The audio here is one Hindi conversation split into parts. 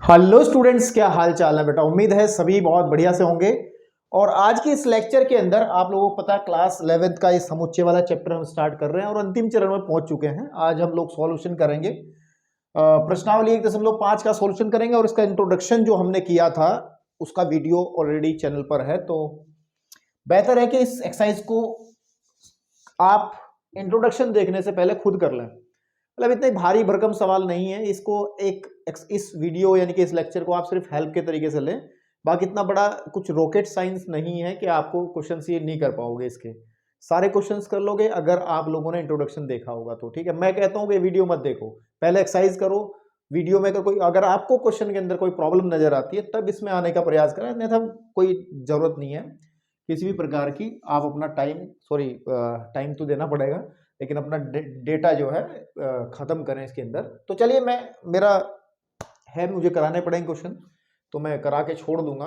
हेलो स्टूडेंट्स, क्या हाल चाल है बेटा। उम्मीद है सभी बहुत बढ़िया से होंगे। और आज के इस लेक्चर के अंदर आप लोगों को पता है क्लास 11th का ये समुच्चय वाला चैप्टर हम स्टार्ट कर रहे हैं और अंतिम चरण में पहुंच चुके हैं। आज हम लोग सॉल्यूशन करेंगे, प्रश्नावली 1.5 का सॉल्यूशन करेंगे और इसका इंट्रोडक्शन जो हमने किया था उसका वीडियो ऑलरेडी चैनल पर है। तो बेहतर है कि इस एक्सरसाइज को आप इंट्रोडक्शन देखने से पहले खुद कर लें। मतलब इतने भारी भरकम सवाल नहीं है, इसको इस वीडियो यानी कि इस लेक्चर को आप सिर्फ हेल्प के तरीके से लें। बाकी इतना बड़ा कुछ रॉकेट साइंस नहीं है कि आपको क्वेश्चंस ये नहीं कर पाओगे। इसके सारे क्वेश्चंस कर लोगे अगर आप लोगों ने इंट्रोडक्शन देखा होगा तो। ठीक है, मैं कहता हूँ कि वीडियो मत देखो, पहले एक्सरसाइज करो। वीडियो में अगर आपको क्वेश्चन के अंदर कोई प्रॉब्लम नजर आती है तब इसमें आने का प्रयास करें, अन्यथा कोई जरूरत नहीं है किसी भी प्रकार की। आप अपना टाइम तो देना पड़ेगा, लेकिन अपना डेटा जो है ख़त्म करें इसके अंदर। तो चलिए, मुझे कराने पड़ेंगे क्वेश्चन तो मैं करा के छोड़ दूंगा,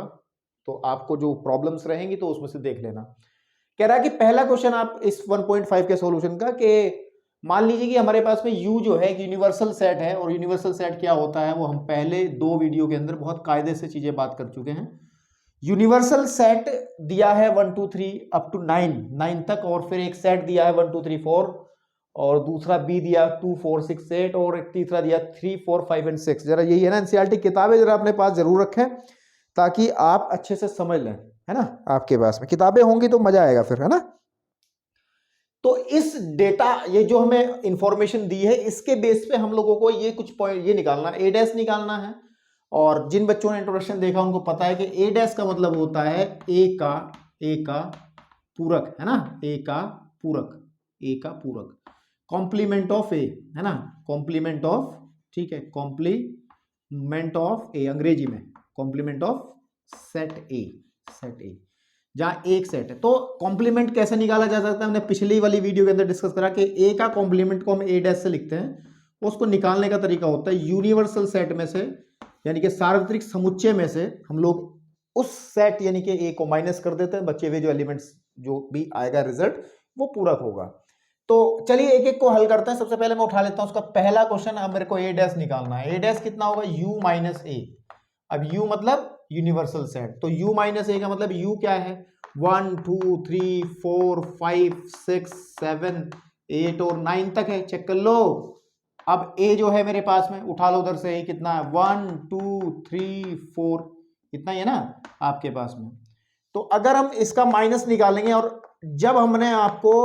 तो आपको जो प्रॉब्लम्स रहेंगी तो उसमें से देख लेना। कह रहा है कि पहला क्वेश्चन आप इस 1.5 के सॉल्यूशन का, कि मान लीजिए कि हमारे पास में U जो है यूनिवर्सल सेट है। और यूनिवर्सल सेट क्या होता है वो हम पहले 2 वीडियो के अंदर बहुत कायदे से चीजें बात कर चुके हैं। यूनिवर्सल सेट दिया है 1 2 3 अप टू 9 तक, और फिर एक सेट दिया है 1 2 3 4, और दूसरा बी दिया 2 4 6 8, और एक तीसरा दिया 3 4 5 एंड 6। जरा यही है ना, एनसीईआरटी किताबें जरा अपने पास जरूर रखें ताकि आप अच्छे से समझ लें, है ना। आपके पास में किताबें होंगी तो मजा आएगा फिर, है ना। तो इस डेटा, ये जो हमें इंफॉर्मेशन दी है, इसके बेस पे हम लोगों को ये कुछ पॉइंट ये निकालना, ए डैश निकालना है। और जिन बच्चों ने इंट्रोडक्शन देखा उनको पता है कि ए डैश का मतलब होता है ए का पूरक, है ना। ए का पूरक कॉम्प्लीमेंट ऑफ ए, है ना। कॉम्प्लीमेंट ऑफ, ठीक है, कॉम्प्लीमेंट ऑफ ए अंग्रेजी में कॉम्प्लीमेंट ऑफ सेट ए जहां एक सेट है। तो कॉम्प्लीमेंट कैसे निकाला जा सकता है, हमने पिछली वाली वीडियो के अंदर डिस्कस करा कि ए का कॉम्प्लीमेंट को हम ए डैश से लिखते हैं। उसको निकालने का तरीका होता है यूनिवर्सल सेट में से, यानी कि सार्वत्रिक समुच्चय में से हम लोग उस सेट यानी कि ए को माइनस कर देते हैं, बचे हुए जो एलिमेंट्स जो भी आएगा रिजल्ट वो पूरक होगा। तो चलिए एक एक को हल करते हैं। सबसे पहले मैं उठा लेता हूं उसका पहला क्वेश्चन। अब मेरे को ए डैश निकालना है। ए डैश कितना होगा, u माइनस ए। अब u मतलब यूनिवर्सल सेट, तो u माइनस ए का मतलब u क्या है, 1 2 3 4 5 6 7 8 और 9 तक है, चेक कर लो। अब a जो है मेरे पास में, उठा लो उधर से, a कितना है, 1 2 3 4, इतना ही है ना आपके पास में। तो अगर हम इसका माइनस निकालेंगे, और जब हमने आपको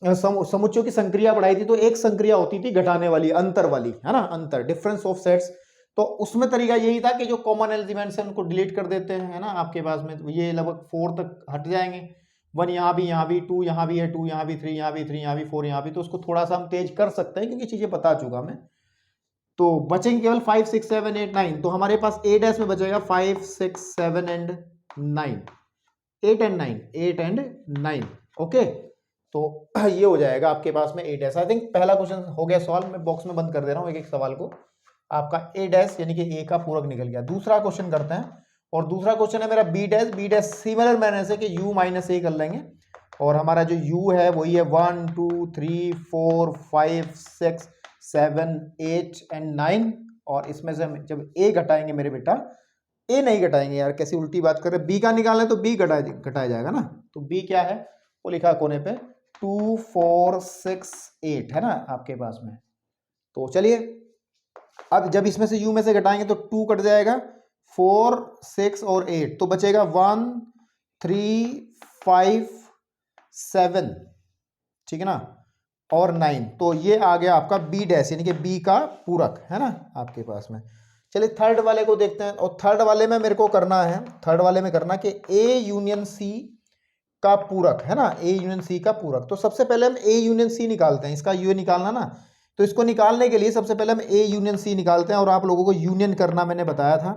समुच्चयों की संक्रिया पढ़ाई थी तो एक संक्रिया होती थी घटाने वाली, अंतर वाली, है ना, अंतर, डिफरेंस ऑफ सेट्स। तो उसमें तरीका यही था कि जो कॉमन एलिमेंट्स हैं उनको डिलीट कर देते हैं, है ना। आपके पास में ये लगभग 4 तक हट जाएंगे, 1 यहाँ भी 2 यहाँ भी है, 2 यहाँ भी, 3 यहाँ भी, 3 यहाँ भी, 4 यहाँ भी। तो उसको थोड़ा सा हम तेज कर सकते हैं क्योंकि चीजें बता चुका मैं। तो बचेंगे केवल 5 6 7 8 9। तो हमारे पास ए डैश में बचेगा 5 6 7 एंड 9, 8 एंड 9, 8 एंड 9। ओके, तो ये हो जाएगा आपके पास में ए डैश। आई थिंक पहला क्वेश्चन हो गया सॉल्व। मैं बॉक्स में बंद कर दे रहा हूँ एक एक सवाल को। आपका ए डैश यानी कि ए का पूरक निकल गया। दूसरा क्वेश्चन करते हैं, और दूसरा क्वेश्चन है मेरा B dash. B dash similar मैंने से कि u माइनस ए कर लेंगे, और हमारा जो u है वही है 1 2 3 4 5 6 7 8 एंड 9। और इसमें से हम जब a घटाएंगे मेरे बेटा, a नहीं घटाएंगे यार, कैसी उल्टी बात कर रहे हैं। b का निकालें तो b घटाया जाएगा ना। तो b क्या है वो लिखा कोने पे 2 4 6 8, है ना आपके पास में। तो चलिए, अब जब इसमें से u में से घटाएंगे तो 2 कट जाएगा, 4 6 और 8, तो बचेगा 1 3 5 7, ठीक है ना, और 9। तो ये आ गया आपका बी डैश यानी कि बी का पूरक, है ना आपके पास में। चलिए थर्ड वाले को देखते हैं। और थर्ड वाले में मेरे को करना है, थर्ड वाले में करना कि ए यूनियन सी का पूरक, है ना, ए यूनियन सी का पूरक। तो सबसे पहले हम ए यूनियन सी निकालते हैं। इसका यू निकालना ना, तो इसको निकालने के लिए सबसे पहले हम ए यूनियन सी निकालते हैं। और आप लोगों को यूनियन करना मैंने बताया था,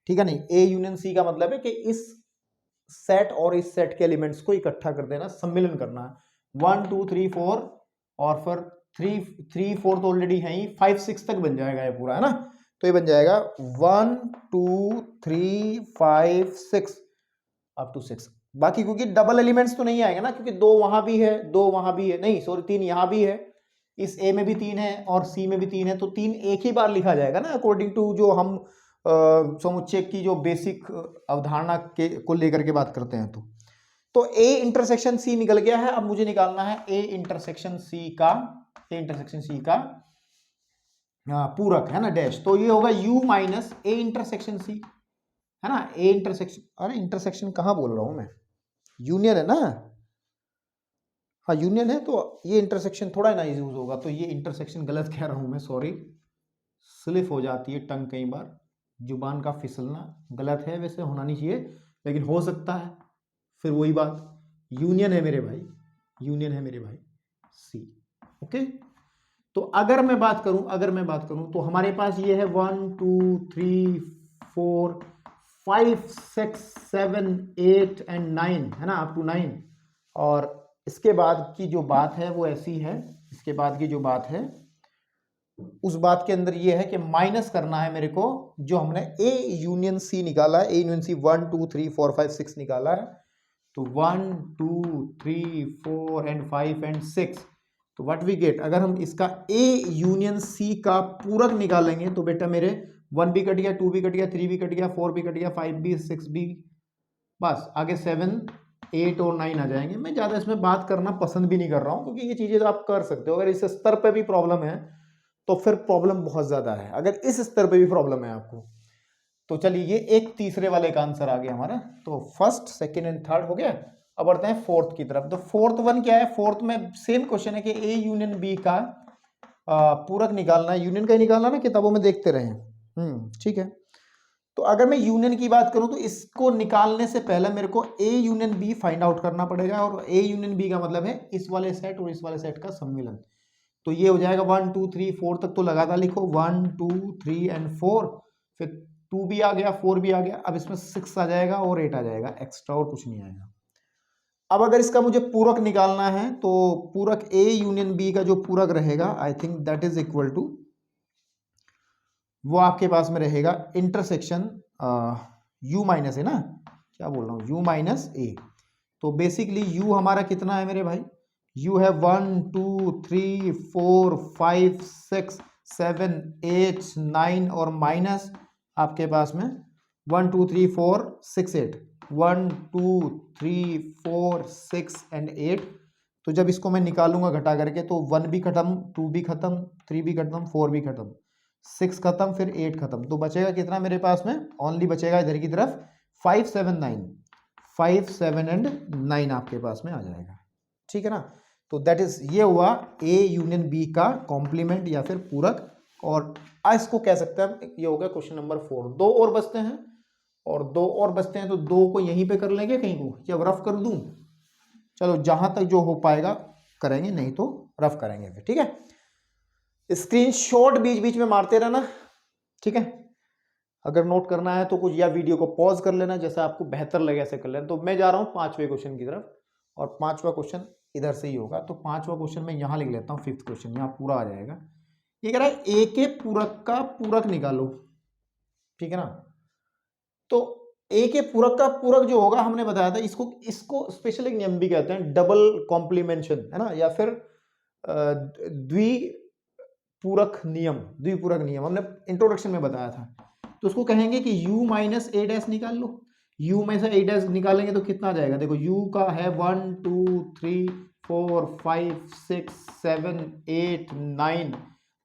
ठीक है नहीं। ए यूनियन सी का मतलब है कि इस सेट और इस सेट के एलिमेंट्स को इकट्ठा कर देना, सम्मिलन करना है। 1 2 3 4, और फिर 3 4 तो ऑलरेडी है ही, 5 6 तक बन जाएगा ये पूरा, है ना। तो ये बन जाएगा 1 2 3 5 6 अप टू 6। बाकी क्योंकि डबल एलिमेंट्स तो नहीं आएंगे ना, क्योंकि 2 वहां भी है, 2 वहां भी है, नहीं सॉरी 3 यहां भी है, इस ए में भी 3 है और सी में भी 3 है, तो 3 एक ही बार लिखा जाएगा ना, अकॉर्डिंग टू जो हम समुच्चय की जो बेसिक अवधारणा के को लेकर के बात करते हैं। तो ए इंटरसेक्शन सी निकल गया है। अब मुझे निकालना है ए इंटरसेक्शन सी का पूरक, है ना, डैश। तो ये होगा u minus A intersection C, है ना, ए इंटरसेक्शन, अरे इंटरसेक्शन कहाँ बोल रहा हूं मैं, यूनियन है ना, हाँ यूनियन है, तो ये इंटरसेक्शन थोड़ा ना यूज होगा, तो ये इंटरसेक्शन गलत कह रहा हूं मैं, सॉरी, स्लिप हो जाती है टंग कई बार, जुबान का फिसलना गलत है, वैसे होना नहीं चाहिए लेकिन हो सकता है, फिर वही बात, यूनियन है मेरे भाई, यूनियन है मेरे भाई सी। ओके, तो अगर मैं बात करूं तो हमारे पास ये है 1 2 3 4 5 6 7 8 एंड 9, है ना, अप टू 9। और इसके बाद की जो बात है वो ऐसी है, इसके बाद की जो बात है उस बात के अंदर ये है कि माइनस करना है मेरे को जो हमने ए यूनियन सी निकाला है, ए यूनियन सी 1 2 3 4 5 6 निकाला है, तो 1 2 3 4 एंड 5 एंड 6, तो व्हाट वी गेट, अगर हम इसका ए यूनियन सी का पूरक निकालेंगे तो बेटा मेरे 1 भी कट गया, 2 भी कट गया, 3 भी कट गया, 4 भी कट गया, 5 भी, 6 भी, बस आगे 7 8 और 9 आ जाएंगे। मैं ज़्यादा इसमें बात करना पसंद भी नहीं कर रहा हूँ क्योंकि ये चीज़ें तो आप कर सकते हो, अगर इस स्तर पर भी प्रॉब्लम है तो फिर प्रॉब्लम बहुत ज़्यादा है, अगर इस स्तर पर भी प्रॉब्लम है आपको। तो चलिए ये एक तीसरे वाले का आंसर आ गया हमारा, तो फर्स्ट सेकेंड एंड थर्ड हो गया। अब बढ़ते हैं फोर्थ की तरफ। तो फोर्थ वन क्या है, फोर्थ में सेम क्वेश्चन है कि ए यूनियन बी का पूरक निकालना है, यूनियन का ही निकालना ना, किताबों में देखते रहे, ठीक है। तो अगर मैं यूनियन की बात करूं तो इसको निकालने से पहले मेरे को A union B find out करना पड़ेगा, और ए यूनियन बी का मतलब है इस वाले सेट और इस वाले सेट का सम्मिलन। तो ये हो जाएगा 1 2 3 4 तक तो लगातार लिखो, 1 2 3 एंड 4, फिर 2 भी आ गया, 4 भी आ गया, अब इसमें 6 आ जाएगा और 8 आ जाएगा एक्स्ट्रा, और कुछ नहीं आएगा। अब अगर इसका मुझे पूरक निकालना है तो पूरक ए यूनियन बी का जो पूरक रहेगा, I think that is equal to, वो आपके पास में रहेगा इंटरसेक्शन u माइनस है ना, क्या बोल रहा हूँ, u माइनस ए। तो बेसिकली u हमारा कितना है मेरे भाई, u है 1 2 3 4 5 6 7 8 9 और माइनस आपके पास में 1 2 3 4 6 8, 1 2 3 4 6 एंड 8। तो जब इसको मैं निकालूंगा घटा करके तो 1 भी खत्म, 2 भी खत्म, 3 भी खत्म, 4 भी खत्म, 6 खत्म, फिर 8 खत्म, तो बचेगा कितना मेरे पास में, ओनली बचेगा इधर की तरफ 5 7 9, 5 7 एंड 9 आपके पास में आ जाएगा, ठीक है ना। तो दैट इज, ये हुआ ए यूनियन बी का कॉम्प्लीमेंट या फिर पूरक, और इसको कह सकते हैं ये हो गया क्वेश्चन नंबर 4। दो और बचते हैं, और दो और बचते हैं, तो दो को यहीं पे कर लेंगे कहीं को, या रफ कर दूं, चलो जहां तक जो हो पाएगा करेंगे, नहीं तो रफ करेंगे फिर, ठीक है। स्क्रीनशॉट बीच बीच में मारते रहना, ठीक है। अगर नोट करना है तो कुछ, या वीडियो को पॉज कर लेना, जैसा आपको बेहतर लगे ऐसे कर लेना। तो मैं जा रहा हूं 5वें क्वेश्चन की तरफ, और 5वां क्वेश्चन इधर से ही होगा। तो 5वां क्वेश्चन मैं यहां लिख लेता हूं, 5th क्वेश्चन यहां पूरा आ जाएगा। ये कह रहा है ए के पूरक का पूरक निकालो, ठीक है ना। तो ए के पूरक का पूरक जो होगा, हमने बताया था इसको स्पेशल एक नियम भी कहते हैं, डबल कॉम्प्लीमेंशन, है ना, या फिर द्विपूरक नियम हमने इंट्रोडक्शन में बताया था। तो उसको कहेंगे कि u माइनस ए डैश निकाल लो, u में से ए डैश निकालेंगे तो कितना आ जाएगा, देखो u का है 1 2 3 4 5 6 7 8 9,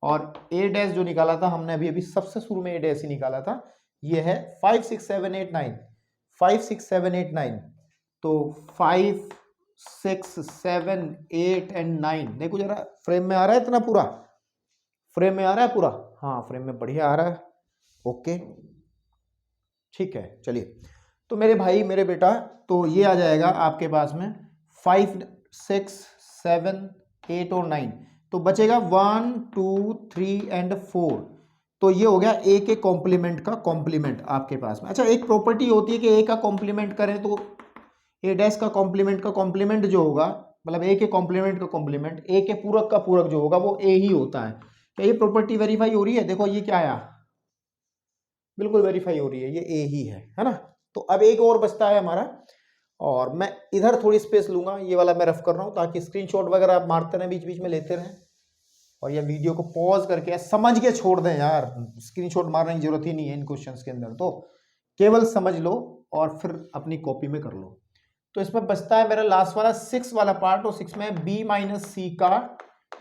और ए डैश जो निकाला था हमने अभी सबसे शुरू में ए डैश ही निकाला था, ये है 5 6 7 8 9, 5 6 7 8 9, तो 5 6 7 8 एंड 9, देखो जरा फ्रेम में आ रहा है, इतना पूरा फ्रेम में आ रहा है पूरा, हाँ फ्रेम में बढ़िया आ रहा है, ओके ठीक है। चलिए, तो मेरे भाई मेरे बेटा, तो ये आ जाएगा आपके पास में 5 6 7 8 और 9, तो बचेगा 1 2 3 एंड 4। तो ये हो गया ए के कॉम्प्लीमेंट का कॉम्प्लीमेंट आपके पास में। अच्छा, एक प्रॉपर्टी होती है कि ए का कॉम्प्लीमेंट करें तो ए डैश का कॉम्प्लीमेंट जो होगा, मतलब ए के कॉम्प्लीमेंट का कॉम्प्लीमेंट, ए के पूरक का पूरक जो होगा वो ए ही होता है। क्या ये प्रॉपर्टी वेरीफाई हो रही है? देखो ये क्या आया, बिल्कुल वेरीफाई हो रही है, ये ए ही है ना। तो अब एक और बचता है हमारा, और मैं इधर थोड़ी स्पेस लूंगा, ये वाला मैं रफ कर रहा हूं ताकि स्क्रीनशॉट वगैरह आप मारते रहें, बीच बीच में लेते रहें। और यह वीडियो को पॉज करके समझ के छोड़ दें यार, स्क्रीनशॉट मारने की जरूरत ही नहीं है इन क्वेश्चंस के अंदर, तो केवल समझ लो और फिर अपनी कॉपी में कर लो। तो इसमें बचता है मेरा लास्ट वाला 6 वाला पार्ट, और 6 में b माइनस सी का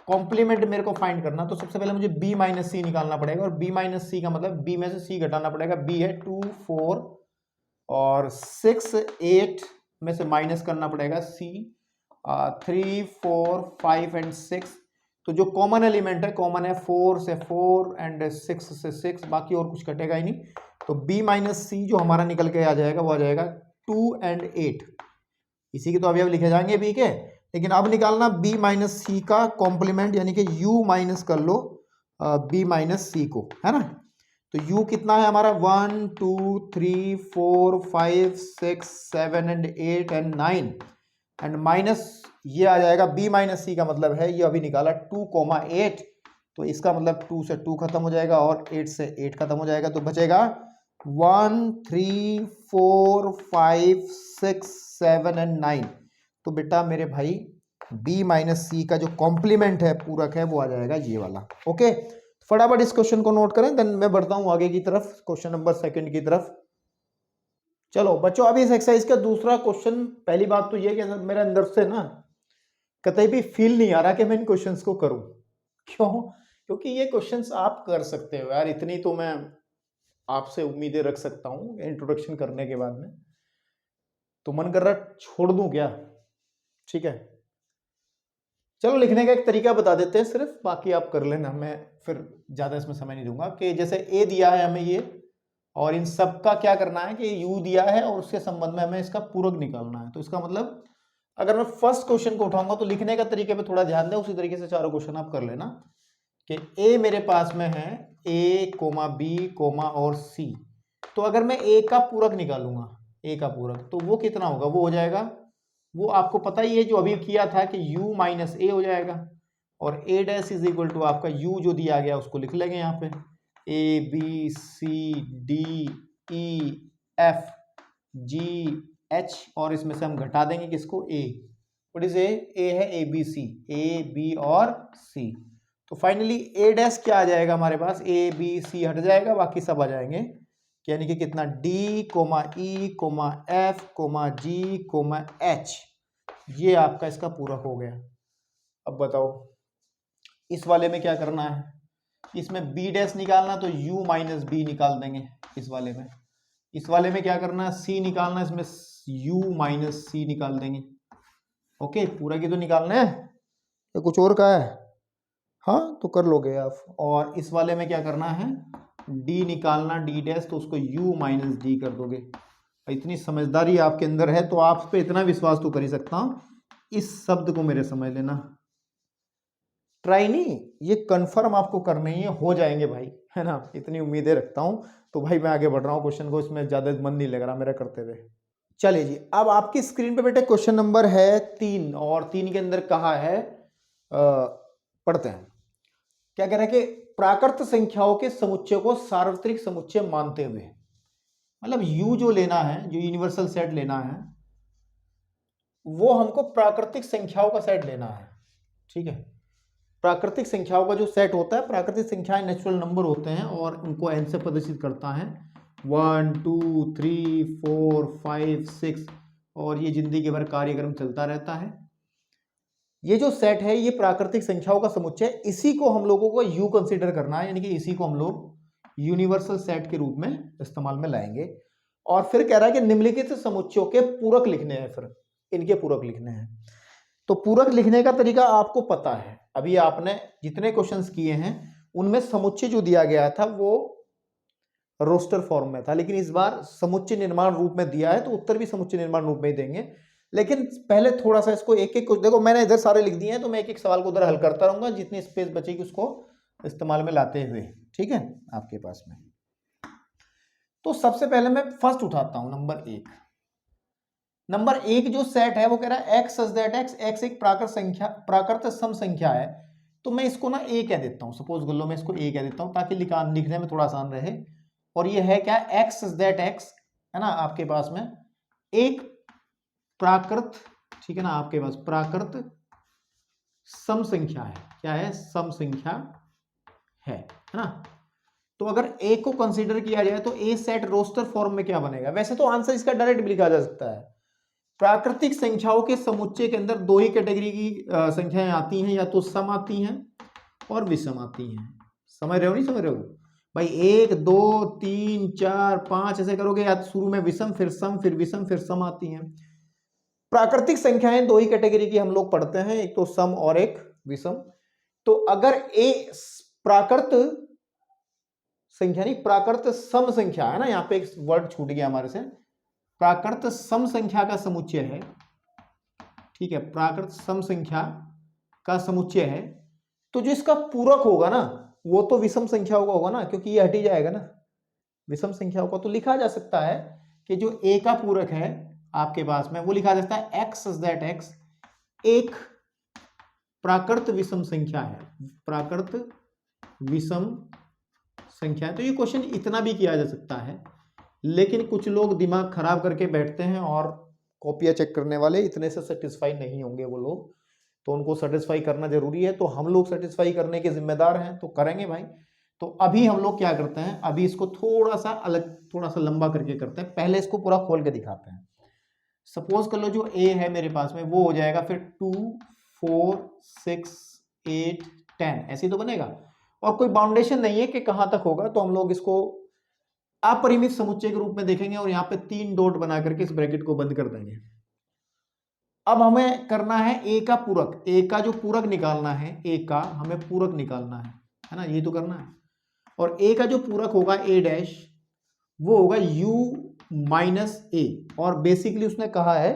कॉम्प्लीमेंट मेरे को फाइंड करना। तो सबसे पहले मुझे b माइनस सी निकालना पड़ेगा, और b माइनस सी का मतलब b में से c घटाना पड़ेगा। b है 2 4 और 6 8 में से माइनस करना पड़ेगा c 3 4 5 एंड 6। तो जो कॉमन एलिमेंट है, कॉमन है 4 से 4 एंड 6 से 6, बाकी और कुछ कटेगा ही नहीं। तो b माइनस सी जो हमारा निकल के आ जाएगा वो आ जाएगा 2 एंड 8। इसी के तो अभी लिखे जाएंगे b के, लेकिन अब निकालना b माइनस सी का कॉम्प्लीमेंट, यानी कि u माइनस कर लो b माइनस सी को, है ना। तो u कितना है हमारा 1 2 3 4 5 6 7 एंड 8 एंड 9 एंड माइनस ये आ जाएगा b माइनस सी का मतलब है ये अभी निकाला 2,8। तो इसका मतलब 2 से 2 खत्म हो जाएगा और 8 से 8 खत्म हो जाएगा, तो बचेगा 1 3 4 5 6 7 एंड 9। तो बेटा मेरे भाई b माइनस सी का जो कॉम्प्लीमेंट है, पूरक है, वो आ जाएगा ये वाला। ओके, फटाफट इस क्वेश्चन को नोट करें, देन मैं बढ़ता हूं आगे की तरफ, क्वेश्चन नंबर 2 की तरफ। चलो बच्चों, अभी इस एक्सरसाइज का दूसरा क्वेश्चन, पहली बात तो ये कि मेरे अंदर से ना कतई भी फील नहीं आ रहा कि मैं इन क्वेश्चंस को करूं। क्यों? क्योंकि ये क्वेश्चंस आप कर सकते हो यार, इतनी तो मैं आपसे उम्मीदें रख सकता हूं इंट्रोडक्शन करने के बाद में। तो मन कर रहा छोड़ दूं क्या? ठीक है, चलो लिखने का एक तरीका बता देते हैं सिर्फ, बाकी आप कर लेना, मैं फिर ज्यादा इसमें समय नहीं दूंगा। कि जैसे ए दिया है हमें ये, और इन सब का क्या करना है कि यू दिया है और उसके संबंध में हमें इसका पूरक निकालना है। तो इसका मतलब अगर मैं फर्स्ट क्वेश्चन को उठाऊंगा तो लिखने का तरीके पे थोड़ा ध्यान दें, उसी तरीके से चारों क्वेश्चन आप कर लेना। कि ए मेरे पास में है ए कोमा बी कोमा और सी। तो अगर मैं ए का पूरक निकालूंगा, ए का पूरक, तो वो कितना होगा? वो हो जाएगा, वो आपको पता ही है जो अभी किया था कि u माइनस ए हो जाएगा, और a dash is equal to आपका u जो दिया गया उसको लिख लेंगे यहाँ पे a b c d e f g h, और इसमें से हम घटा देंगे किसको? a। व्हाट इज a है a b c, a b और c। तो फाइनली a डैश क्या आ जाएगा हमारे पास? a b c हट जाएगा, बाकी सब आ जाएंगे, यानी कि कितना? D comma E comma F comma G comma H, ये आपका इसका पूरक हो गया। अब बताओ इस वाले में क्या करना है? इसमें B डैश निकालना, तो U माइनस बी निकाल देंगे इस वाले में। इस वाले में क्या करना है? C निकालना, इसमें U माइनस सी निकाल देंगे। ओके, पूरा की तो निकालना है, या कुछ और का है? हाँ, तो कर लोगे आप। और इस वाले में क्या करना है? D निकालना, D डैश, तो उसको U माइनस डी कर दोगे। इतनी समझदारी आपके अंदर है तो आप पे इतना विश्वास तो कर ही सकता हूं, इस शब्द को मेरे समझ लेना। ट्राई नहीं, ये कंफर्म आपको करने ही हो जाएंगे भाई, है ना, इतनी उम्मीदें रखता हूं। तो भाई मैं आगे बढ़ रहा हूं क्वेश्चन को, इसमें ज्यादा मन नहीं लग रहा मेरा करते हुए। चलिए जी, अब आपकी स्क्रीन पे बेटे क्वेश्चन नंबर है 3, और 3 के अंदर कहा है, पढ़ते हैं क्या कह रहा है कि प्राकृत संख्याओं के समुच्चय को सार्वत्रिक समुच्चय मानते हुए, मतलब u जो लेना है, जो यूनिवर्सल सेट लेना है, वो हमको प्राकृतिक संख्याओं का सेट लेना है। ठीक है, प्राकृतिक संख्याओं का जो सेट होता है, प्राकृतिक संख्याएं नेचुरल नंबर होते हैं और उनको n से प्रदर्शित करता है, 1 2 3 4 5 6, और ये जिंदगी भर कार्यक्रम चलता रहता है। ये जो सेट है ये प्राकृतिक संख्याओं का समुच्चय, इसी को हम लोगों को u कंसीडर करना है, यानी कि इसी को हम लोग यूनिवर्सल सेट के रूप में इस्तेमाल में लाएंगे। और फिर कह रहा है कि निम्नलिखित समुच्चयों के पूरक लिखने हैं, फिर इनके पूरक लिखने हैं। तो पूरक लिखने का तरीका आपको पता है, अभी आपने जितने क्वेश्चंस किए हैं उनमें समुच्चय जो दिया गया था वो रोस्टर फॉर्म में था, लेकिन इस बार समुच्चय निर्माण रूप में दिया है, तो उत्तर भी समुच्चय निर्माण रूप में ही देंगे। लेकिन पहले थोड़ा सा इसको एक एक, देखो मैंने इधर सारे लिख दिए हैं, तो मैं एक एक सवाल को उधर हल करता रहूंगा, जितनी स्पेस बचेगी उसको इस्तेमाल में लाते हुए। ठीक है, आपके पास में। तो सबसे पहले मैं फर्स्ट उठाता हूं नंबर 1। नंबर 1 जो सेट है वो कह रहा है एक्स सच दैट एक्स एक प्राकृत सम संख्या है। तो मैं इसको ना ए कह देता हूं, सपोज कर लो मैं इसको ए कह देता हूं ताकि लिखने में थोड़ा आसान रहे। और ये है क्या? एक्स सच दैट एक्स, है ना, आपके पास में एक प्राकृत, ठीक है ना, आपके पास प्राकृत सम संख्या है। क्या है? सम संख्या है ना। तो अगर ए को कंसीडर किया जाए तो ए सेट रोस्टर फॉर्म में क्या बनेगा? वैसे तो आंसर इसका डायरेक्ट भी लिखा जा सकता है। प्राकृतिक संख्याओं के समुच्चय के अंदर दो ही कैटेगरी की संख्याएं आती हैं, या तो सम आती हैं और विषम आती हैं। समझ रहे हो नहीं समझ रहे हो भाई? 1 2 3 4 5 ऐसे करोगे, या शुरू में विषम फिर सम फिर विषम फिर सम आती हैं। प्राकृतिक संख्याएं दो ही कैटेगरी की हम लोग पढ़ते हैं, एक तो सम और एक विषम। तो अगर ए प्राकृत संख्या नहीं, प्राकृत सम संख्या है ना, यहाँ पे एक वर्ड छूट गया हमारे से, प्राकृत सम संख्या का समुच्चय है, ठीक है, प्राकृत सम संख्या का समुच्चय है, तो जो इसका पूरक होगा ना वो तो विषम संख्याओं का होगा ना, क्योंकि ये हट ही जाएगा ना विषम संख्याओं का। तो लिखा जा सकता है कि जो ए का पूरक है आपके पास में वो लिखा जा सकता है एक्स दैट एक्स एक प्राकृत विषम संख्या है, प्राकृत विषम संख्या है। तो ये क्वेश्चन इतना भी किया जा सकता है, लेकिन कुछ लोग दिमाग खराब करके बैठते हैं और कॉपियां चेक करने वाले इतने से सेटिस्फाई नहीं होंगे वो लोग, तो उनको सेटिस्फाई करना जरूरी है। तो हम लोग सेटिस्फाई करने के जिम्मेदार हैं, तो करेंगे भाई। तो अभी हम लोग क्या करते हैं, अभी इसको थोड़ा सा अलग, थोड़ा सा लंबा करके करते हैं। पहले इसको पूरा खोल के दिखाते हैं। सपोज कर लो जो ए है मेरे पास में वो हो जाएगा फिर 2 4 6 8 10 ऐसे तो बनेगा, और कोई बाउंडेशन नहीं है कि कहां तक होगा। तो हम लोग इसको अपरिमित समुच्चय के रूप में देखेंगे और यहाँ पे 3 डॉट बना करके इस ब्रैकेट को बंद कर देंगे। अब हमें करना है ए का पूरक, ए का जो पूरक निकालना है, ए का हमें पूरक निकालना है ना, ये तो करना है। और ए का जो पूरक होगा ए डैश वो होगा u माइनस ए, और बेसिकली उसने कहा है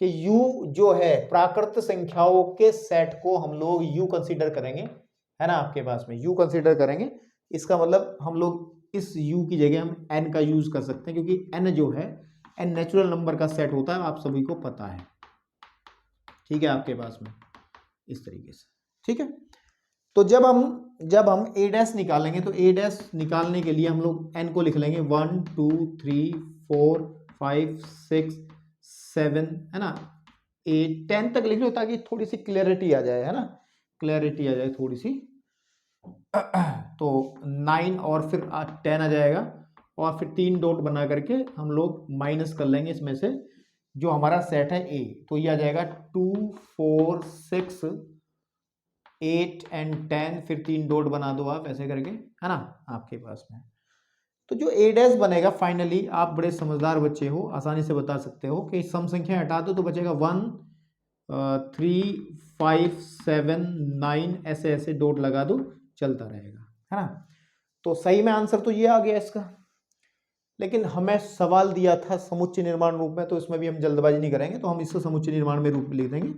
कि u जो है प्राकृत संख्याओं के सेट को हम लोग u कंसीडर करेंगे, है ना, आपके पास में u कंसीडर करेंगे। इसका मतलब हम लोग इस u की जगह हम n का यूज कर सकते हैं, क्योंकि n जो है n नेचुरल नंबर का सेट होता है, आप सभी को पता है, ठीक है, आपके पास में इस तरीके से, ठीक है। तो जब हम a डैश निकालेंगे तो a डैश निकालने के लिए हम लोग n को लिख लेंगे 1 2 3 4 5 6 7 है ना, 8 10 तक लिख लो ताकि थोड़ी सी क्लैरिटी आ जाए, है ना, क्लैरिटी आ जाए थोड़ी सी। तो 9 और फिर 10 आ जाएगा, और फिर 3 डॉट बना करके हम लोग माइनस कर लेंगे इसमें से जो हमारा सेट है ए। तो ये आ जाएगा 2 4 6 8 एंड 10, फिर 3 डॉट बना दो आप ऐसे करके, है ना, आपके पास में। तो जो ए डैश बनेगा फाइनली, आप बड़े समझदार बच्चे हो, आसानी से बता सकते हो कि सम संख्या हटा दो तो बचेगा 1 3 5 7 9 ऐसे ऐसे डॉट लगा दो, चलता रहेगा, है ना। तो सही में आंसर तो ये आ गया इसका। लेकिन हमें सवाल दिया था समुच्चय निर्माण रूप में, तो इसमें भी हम जल्दबाजी नहीं करेंगे, तो हम इसको समुच्चय निर्माण में रूप में लिख देंगे।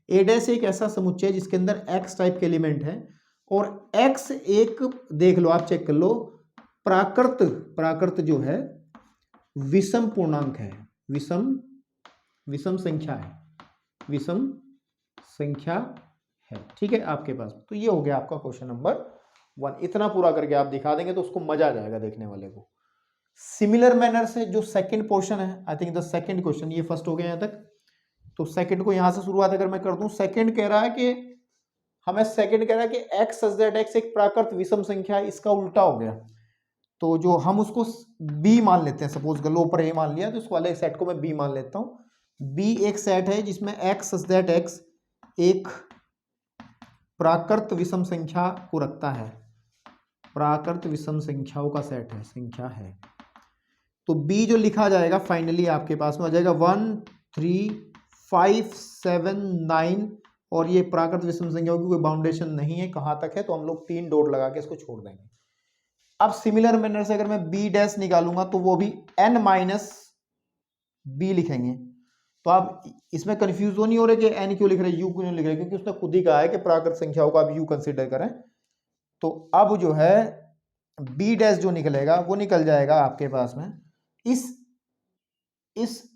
ए डैश एक ऐसा समुच्चय है जिसके अंदर एक्स टाइप के एलिमेंट है, और एक्स एक, देख लो आप चेक कर लो, प्राकृत जो है विषम पूर्णांक है, विषम संख्या है, विषम संख्या है, ठीक है, आपके पास। तो ये हो गया आपका क्वेश्चन नंबर 1। इतना पूरा करके आप दिखा देंगे तो उसको मजा आ जाएगा देखने वाले को। सिमिलर मैनर से जो सेकंड पोर्शन है, I think the second question, ये फर्स्ट हो गया यहाँ तक, तो सेकंड को यहां से शुरुआत अगर मैं कर दूं, सेकंड कह रहा है कि एक्स सच दैट एक्स एक प्राकृत विषम संख्या है, इसका उल्टा हो गया। तो जो हम उसको बी मान लेते हैं, सपोज कर लो ऊपर ए मान लिया, तो इसको वाले सेट को मैं बी मान लेता हूं। बी एक सेट है जिसमें एक्स सच दैट एक्स एक प्राकृत विषम संख्या को रखता है, प्राकृत विषम संख्याओं का सेट है, संख्या है। तो बी जो लिखा जाएगा फाइनली आपके पास में आ जाएगा 1 3 5 7 9, और ये प्राकृत विषम संख्याओं की कोई बाउंडेशन नहीं है कहां तक है, तो हम लोग 3 डॉट लगा के इसको छोड़ देंगे। अब सिमिलर मैनर से अगर मैं बी डैश निकालूंगा तो वो भी n माइनस बी लिखेंगे। तो आप इसमें कंफ्यूज नहीं हो रहे कि n क्यों लिख रहे, u क्यों लिख रहे, क्योंकि उसने खुद ही कहा है कि प्राकृत संख्याओं को आप u कंसिडर करें। तो अब जो है बी डैश जो निकलेगा वो निकल जाएगा आपके पास में इस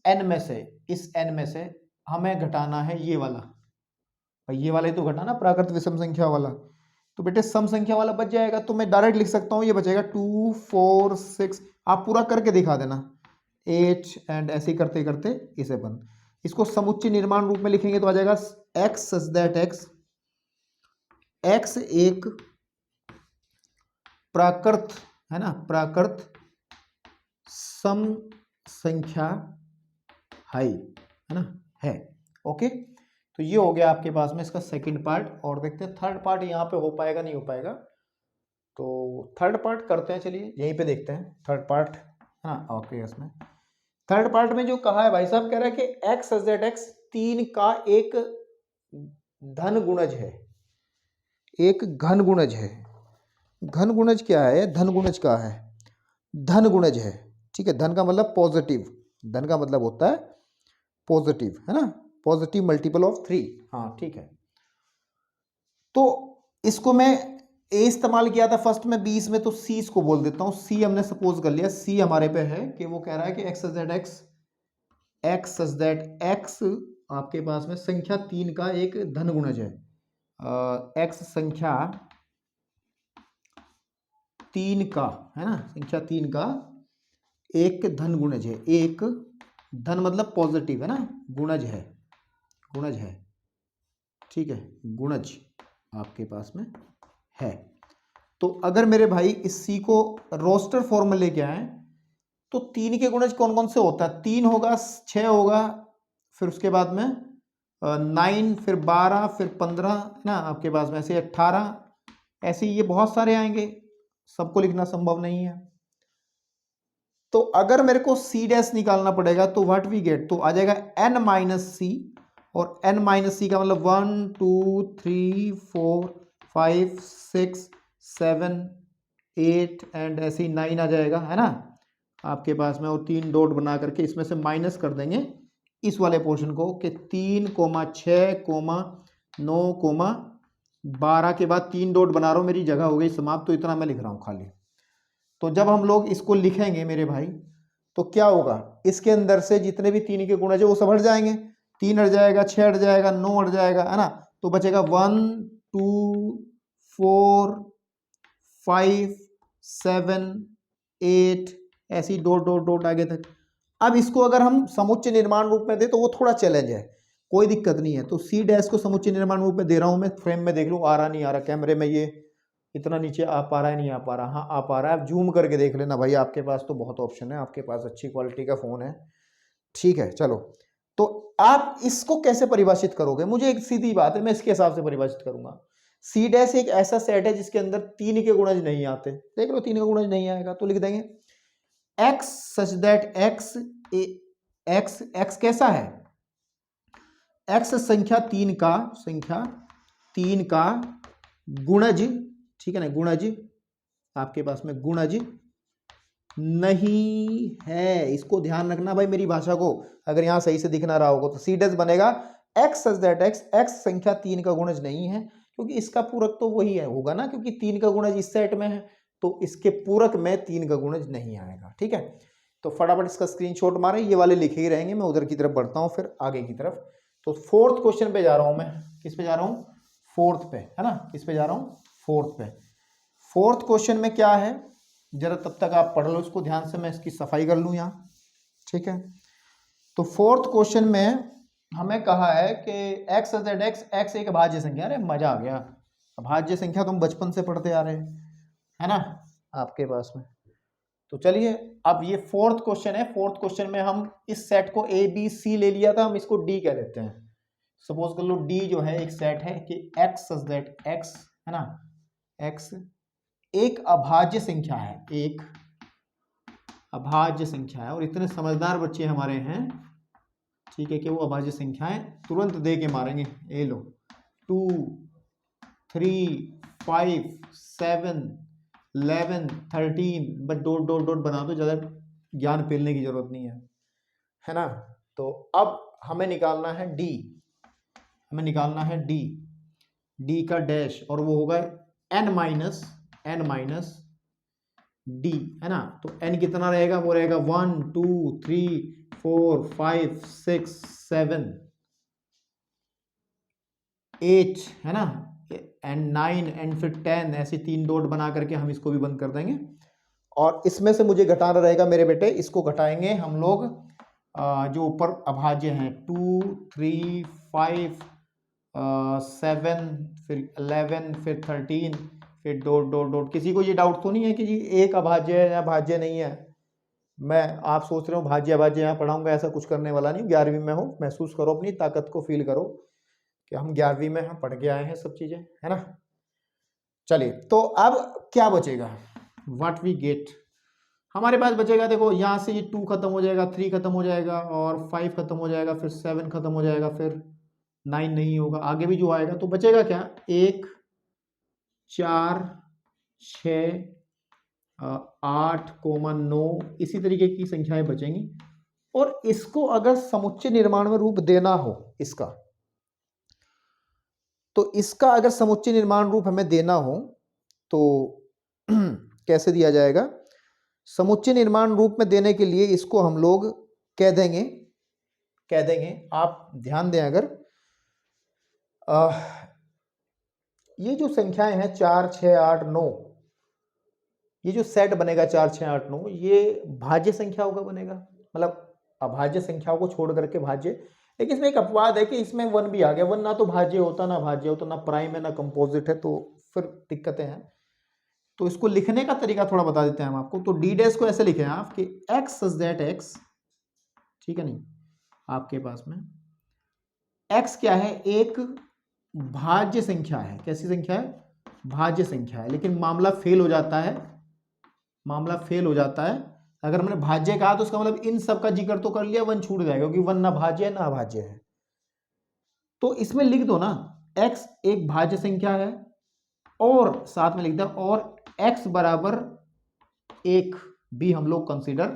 n में से हमें घटाना है ये वाला, भाई ये वाला ही तो घटाना, प्राकृत विषम संख्या वाला। तो बेटे सम संख्या वाला बच जाएगा, तो मैं डायरेक्ट लिख सकता हूं ये बचेगा 2 4 6, आप पूरा करके दिखा देना, 8 एंड ऐसे करते करते इसे बंद। इसको समुच्चय निर्माण रूप में लिखेंगे तो आ जाएगा x such that x x एक प्राकृत, है ना, प्राकृत सम संख्या है ना, है। ओके, तो ये हो गया आपके पास में इसका सेकंड पार्ट। और देखते हैं थर्ड पार्ट यहाँ पे हो पाएगा नहीं हो पाएगा। तो थर्ड पार्ट करते हैं, चलिए यहीं पे देखते हैं थर्ड पार्ट, है ना। ओके, इसमें थर्ड पार्ट में जो कहा है भाई साहब, कह रहा है कि x सच दैट x 3 का एक धन गुणज है, एक घन गुणज है। घन गुणज क्या है, धन गुणज क्या है, धन गुणज है, ठीक है। धन का मतलब पॉजिटिव, धन का मतलब होता है पॉजिटिव, है ना, पॉजिटिव मल्टीपल ऑफ 3। हाँ ठीक है, तो इसको मैं ए इस्तेमाल किया था फर्स्ट में, बी में, तो सी इसको बोल देता हूँ। सी हमने सपोज कर लिया, सी हमारे पे है कि वो कह रहा है कि एक्स सच दैट एक्स आपके पास में संख्या 3 का एक धन गुणज है। एक्स संख्या 3 का, है ना, संख्या 3 का एक धन गुणज है। एक धन मतलब पॉजिटिव, है ना, गुणज है, गुणज है, ठीक है, गुणज आपके पास में है। तो अगर मेरे भाई इस सी को रोस्टर फॉर्म में लेके आए तो 3 के गुणज कौन कौन से होता है, 3 होगा, 6 होगा, फिर उसके बाद में 9, फिर 12, फिर 15, है ना, आपके पास में ऐसे 18, ऐसे ये बहुत सारे आएंगे, सबको लिखना संभव नहीं है। तो अगर मेरे को सी डैश निकालना पड़ेगा तो व्हाट वी गेट, तो आ जाएगा n माइनस सी, और n माइनस सी का मतलब 1 2 3 4 5 6 7 8 एंड ऐसे ही 9 आ जाएगा, है ना, आपके पास में। और 3 डॉट बना करके इसमें से माइनस कर देंगे इस वाले पोर्शन को कि 3, 6, 9, 12 के बाद 3 डॉट बना रहा हूँ, मेरी जगह हो गई समाप्त। तो इतना मैं लिख रहा हूँ खाली। तो जब हम लोग इसको लिखेंगे मेरे भाई तो क्या होगा, इसके अंदर से जितने भी 3 के गुणज है वो सब हट जाएंगे, 3 हट जाएगा, 6 हट जाएगा, 9 हट जाएगा, है ना। तो बचेगा 1 2 4 5 7 8, ऐसी डॉट डॉट डॉट आगे तक। अब इसको अगर हम समुच्चय निर्माण रूप में दे तो वो थोड़ा चैलेंज है, कोई दिक्कत नहीं है। तो सी डैश को समुच्चय निर्माण रूप में दे रहा हूं मैं, फ्रेम में देख लूं आ रहा नहीं आ रहा, कैमरे में ये इतना नीचे आ पा रहा है नहीं आ पा रहा, हाँ आ पा रहा है। आप जूम करके देख लेना भाई, आपके पास तो बहुत ऑप्शन है, आपके पास अच्छी क्वालिटी का फोन है, ठीक है। चलो, तो आप इसको कैसे परिभाषित करोगे, मुझे एक सीधी बात है, मैं इसके हिसाब से परिभाषित करूंगा। सी डैश एक ऐसा सेट है जिसके अंदर 3 के गुणज नहीं आते, देख लो 3 का गुणज नहीं आएगा तो लिख देंगे x सच दैट x कैसा है, x संख्या 3 का गुणज, ठीक है ना, गुणज आपके पास में गुणज नहीं है। इसको ध्यान रखना भाई मेरी भाषा को, अगर यहां सही से दिख ना रहा होगा तो सी डैश बनेगा x सच दैट x संख्या 3 का गुणज नहीं है, क्योंकि इसका पूरक तो वही है होगा ना, क्योंकि 3 का गुणज इस सेट में है तो इसके पूरक में 3 का गुणज नहीं आएगा, ठीक है। तो फटाफट इसका स्क्रीनशॉट मारें, ये वाले लिखे ही रहेंगे, मैं उधर की तरफ बढ़ता हूं फिर आगे की तरफ। तो फोर्थ क्वेश्चन पे जा रहा हूं मैं, किस पे जा रहा हूं, फोर्थ पे, है ना, किस पे जा रहा हूं, फोर्थ पे। फोर्थ क्वेश्चन में क्या है, जरा तब तक आप पढ़ लो इसको ध्यान से, मैं इसकी सफाई कर लूं यहाँ, ठीक है। तो फोर्थ क्वेश्चन में हमें कहा है कि x सच दैट x एक अभाज्य संख्या, अरे मजा आ गया, अभाज्य संख्या तुम बचपन से पढ़ते आ रहे है ना आपके पास में। तो चलिए अब ये फोर्थ क्वेश्चन है, फोर्थ क्वेश्चन में हम इस सेट को ए बी सी ले लिया था, हम इसको डी कह लेते हैं। सपोज कर लो डी जो है एक सेट है कि x सच दैट x, है ना, x एक अभाज्य संख्या है, एक अभाज्य संख्या है, और इतने समझदार बच्चे हमारे हैं, ठीक है, कि वो अभाज्य संख्याएं तुरंत दे के मारेंगे। ये लो 2 3 5 7 11 13, बस डॉट डॉट डॉट बना दो, ज़्यादा ज्ञान फैलने की जरूरत नहीं है ना। तो अब हमें निकालना है डी, हमें निकालना है डी, डी का डैश, और वो होगा n माइनस डी, है ना। तो n कितना रहेगा, वो रहेगा 1 2 3 4 5 6 7 8, है ना, एंड 9 एंड फिर 10, ऐसे 3 डॉट बना करके हम इसको भी बंद कर देंगे। और इसमें से मुझे घटाना रहेगा मेरे बेटे, इसको घटाएंगे हम लोग जो ऊपर अभाज्य हैं 2 3 5 7, फिर 11, फिर 13, फिर डॉट डॉट डॉट। किसी को ये डाउट तो नहीं है कि जी एक अभाज्य है या भाज्य नहीं है? मैं आप सोच रहे हो भाज्य अभाज्य यहाँ पढ़ाऊंगा, ऐसा कुछ करने वाला नहीं। 11वीं में हो, महसूस करो, अपनी ताकत को फील करो कि हम 11वीं में हम पढ़ के आए हैं सब चीजें, है ना। चलिए, तो अब क्या बचेगा? व्हाट वी गेट, हमारे पास बचेगा, देखो यहाँ से ये 2 खत्म हो जाएगा, 3 खत्म हो जाएगा, और 5 खत्म हो जाएगा, फिर 7 खत्म हो जाएगा, फिर 9 नहीं होगा, आगे भी जो आएगा। तो बचेगा क्या? 1, 4, 6, 8, 9, इसी तरीके की संख्याएं बचेंगी। और इसको अगर समुच्चय निर्माण में रूप देना हो इसका, तो इसका अगर समुच्चय निर्माण रूप हमें देना हो तो कैसे दिया जाएगा? समुच्चय निर्माण रूप में देने के लिए इसको हम लोग कह देंगे, आप ध्यान दें, अगर ये जो संख्याएं हैं 4, 6, 8, 9, ये जो सेट बनेगा 4, 6, 8, 9, ये भाज्य संख्याओं का बनेगा, मतलब अभाज्य संख्याओं को छोड़ करके भाज्य। लेकिन इसमें एक अपवाद है कि इसमें 1 भी आ गया। 1 ना तो भाज्य होता, ना भाज्य होता, ना प्राइम है, ना कंपोजिट है, तो फिर दिक्कतें हैं। तो इसको लिखने का तरीका थोड़ा बता देते हैं हम आपको। तो डी डैश को ऐसे लिखे आप कि x सच दैट x, ठीक है, नहीं आपके पास में x क्या है? एक भाज्य संख्या है। कैसी संख्या है? भाज्य संख्या है। लेकिन मामला फेल हो जाता है, अगर हमने भाज्य कहा तो उसका मतलब इन सब का जिक्र तो कर लिया, 1 छूट जाएगा, क्योंकि 1 ना भाज्य है ना अभाज्य है। तो इसमें लिख दो ना, x एक भाज्य संख्या है, और साथ में लिख दो और x बराबर 1 भी हम लोग कंसीडर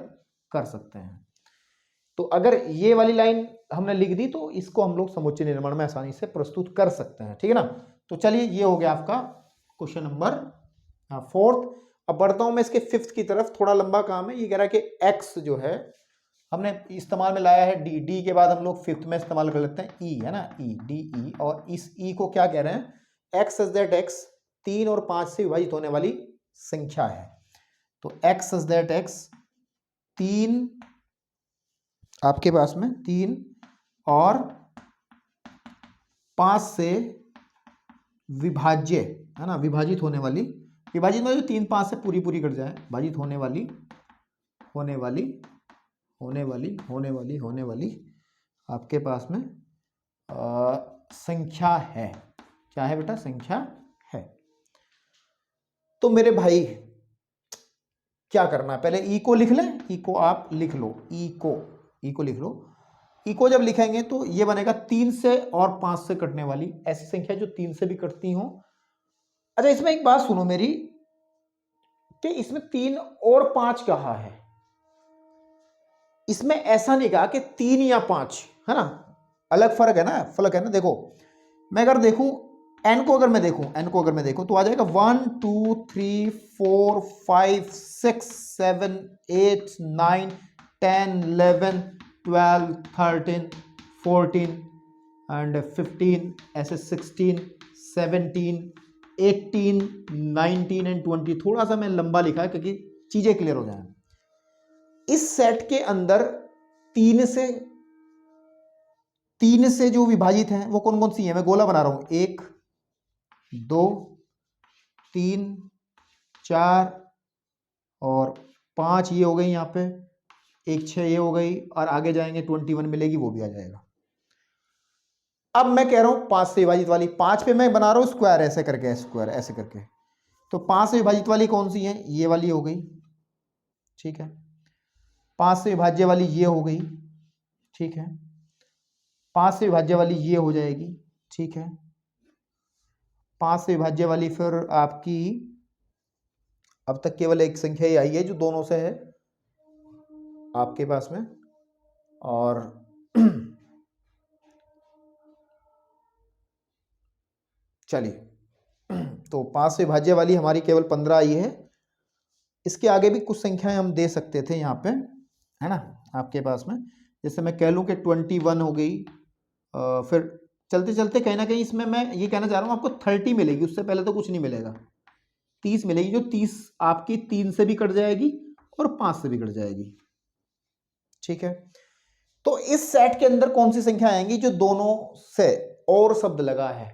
कर सकते हैं। तो अगर ये वाली लाइन हमने लिख दी तो इसको हम लोग समुच्चय निर्माण में आसानी से प्रस्तुत कर सकते हैं, ठीक है ना। तो चलिए, ये हो गया आपका क्वेश्चन नंबर 4th। अब बढ़ता हूं मैं इसके 5th की तरफ, थोड़ा लंबा काम है। ये कह रहा है कि x जो है हमने इस्तेमाल में लाया है डी के बाद हम लोग 5th में इस्तेमाल कर लेते हैं ई, है ना, ई, डी ई। और इस ई को क्या कह रहे हैं? x सच दैट x 3 और 5 से विभाजित होने वाली संख्या है। तो x सच दैट x 3 आपके पास में 3 और 5 से विभाज्य, है ना, विभाजित होने वाली, विभाजित में जो 3, 5 से पूरी पूरी कट जाए, विभाजित होने वाली आपके पास में संख्या है। क्या है बेटा? संख्या है। तो मेरे भाई क्या करना है? पहले ई को लिख लें, ई को आप लिख लो, ई को लिख लो। ई को जब लिखेंगे तो ये बनेगा 3 से और 5 से कटने वाली ऐसी संख्या जो 3 से भी कटती हो। अच्छा, इसमें एक बात सुनो मेरी, कि इसमें 3 और 5 कहा है, इसमें ऐसा नहीं कहा कि 3 या 5, है ना, अलग फर्क है ना, देखो मैं अगर देखूं n को अगर मैं देखूं तो आ जाएगा 1 2 3 4 5 6 7 8 9 10 11 12 13 14 एंड 15, ऐसे 16 17 18 19 एंड 20। थोड़ा सा मैं लंबा लिखा है क्योंकि चीजें क्लियर हो जाए। इस सेट के अंदर 3 से जो विभाजित हैं वो कौन कौन सी है? मैं गोला बना रहा हूं, 1 2 3 4 और 5 ये हो गई, यहाँ पे 1 6 ये हो गई, और आगे जाएंगे 21 मिलेगी, वो भी आ जाएगा। अब मैं कह रहा हूं 5 से विभाजित वाली, 5 पे मैं बना रहा हूं स्क्वायर, ऐसे करके। तो 5 से विभाजित वाली कौन सी है? ये वाली हो गई, ठीक है। 5 से विभाज्य वाली ये हो गई, ठीक है। 5 से विभाज्य वाली ये हो जाएगी, ठीक है। 5 से विभाज्य वाली फिर आपकी अब तक केवल एक संख्या ही आई है जो दोनों से है आपके पास में, और चलिए, तो 5 से विभाज्य वाली हमारी केवल 15 आई है। इसके आगे भी कुछ संख्याएं हम दे सकते थे यहाँ पे, है ना, आपके पास में। जैसे मैं कह लूँ कि 21 हो गई, फिर चलते चलते कहीं ना कहीं इसमें मैं ये कहना चाह रहा हूँ आपको 30 मिलेगी, उससे पहले तो कुछ नहीं मिलेगा। 30 मिलेगी, जो 30 आपकी 3 से भी कट जाएगी और 5 से भी कट जाएगी, ठीक है। तो इस सेट के अंदर कौन सी संख्या आएंगी जो दोनों से और शब्द लगा है,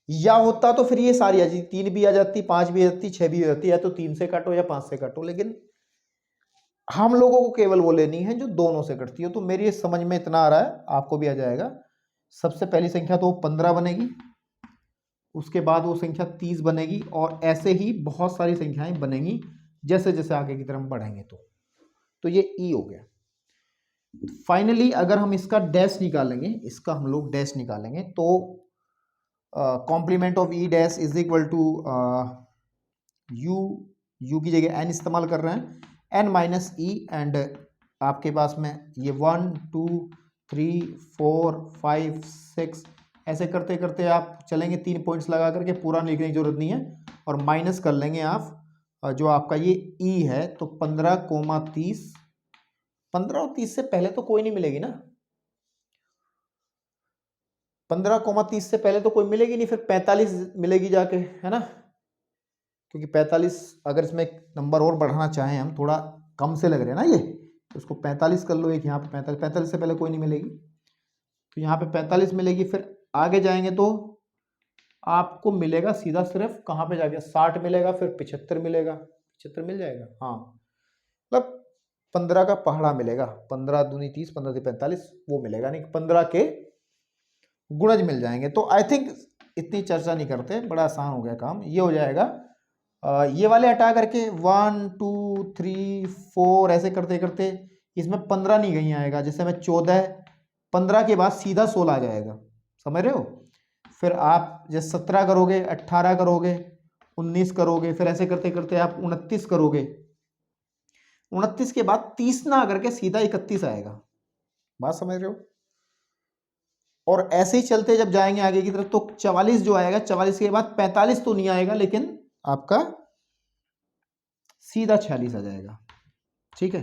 या होता तो फिर ये सारी आ जाती, 3 भी आ जाती, 5 भी आ जाती, 6 भी आ जाती, या तो 3 से काटो या 5 से काटो, लेकिन हम लोगों को केवल वो लेनी है जो दोनों से कटती हो। तो मेरी समझ में इतना आ रहा है, आपको भी आ जाएगा। सबसे पहली संख्या तो 15 बनेगी, उसके बाद वो संख्या 30 बनेगी, और ऐसे ही बहुत सारी संख्याएं बनेंगी जैसे जैसे आगे की तरफ बढ़ेंगे। तो ये ई हो गया। फाइनली अगर हम इसका डैश निकालेंगे, इसका हम लोग डैश निकालेंगे, तो complement of E dash is equal to U की जगह एन इस्तेमाल कर रहे हैं, एन माइनस ई, एंड आपके पास में ये 1 2 3 4 5 6 ऐसे करते करते आप चलेंगे, 3 पॉइंट्स लगा करके, पूरा लिखने की जरूरत नहीं है, और माइनस कर लेंगे आप जो आपका ये ई है। तो 15,30, 15 और 30 से पहले तो कोई नहीं मिलेगी ना, 15,30 से पहले तो कोई मिलेगी नहीं, फिर 45 मिलेगी जाके, है ना, क्योंकि 45 अगर इसमें एक नंबर और बढ़ाना चाहें हम, थोड़ा कम से लग रहे हैं ना ये, तो उसको 45 कर लो, एक यहाँ पे 45, 45 से पहले कोई नहीं मिलेगी, तो यहाँ पे 45 मिलेगी। फिर आगे जाएंगे तो आपको मिलेगा सीधा सिर्फ कहाँ पे जाके 60 मिलेगा, फिर 75 मिलेगा, 75 मिल जाएगा, हाँ, मतलब 15 का पहाड़ा मिलेगा, 15 दूनी 30, 15 से 45 वो मिलेगा नहीं, 15 के गुणज मिल जाएंगे। तो आई थिंक इतनी चर्चा नहीं करते, बड़ा आसान हो गया काम, ये हो जाएगा। ये वाले हटा करके 1 2 3 4 ऐसे करते करते इसमें 15 नहीं कहीं आएगा, जैसे मैं 14, 15 के बाद सीधा 16 आ जाएगा, समझ रहे हो। फिर आप जैसे 17 करोगे, 18 करोगे, 19 करोगे, फिर ऐसे करते करते आप 29 करोगे, 29 के बाद 30 ना करके सीधा 31 आएगा, बात समझ रहे हो। और ऐसे ही चलते जब जाएंगे आगे की तरफ तो 44 जो आएगा, 44 के बाद 45 तो नहीं आएगा, लेकिन आपका सीधा 46 आ जाएगा, ठीक है।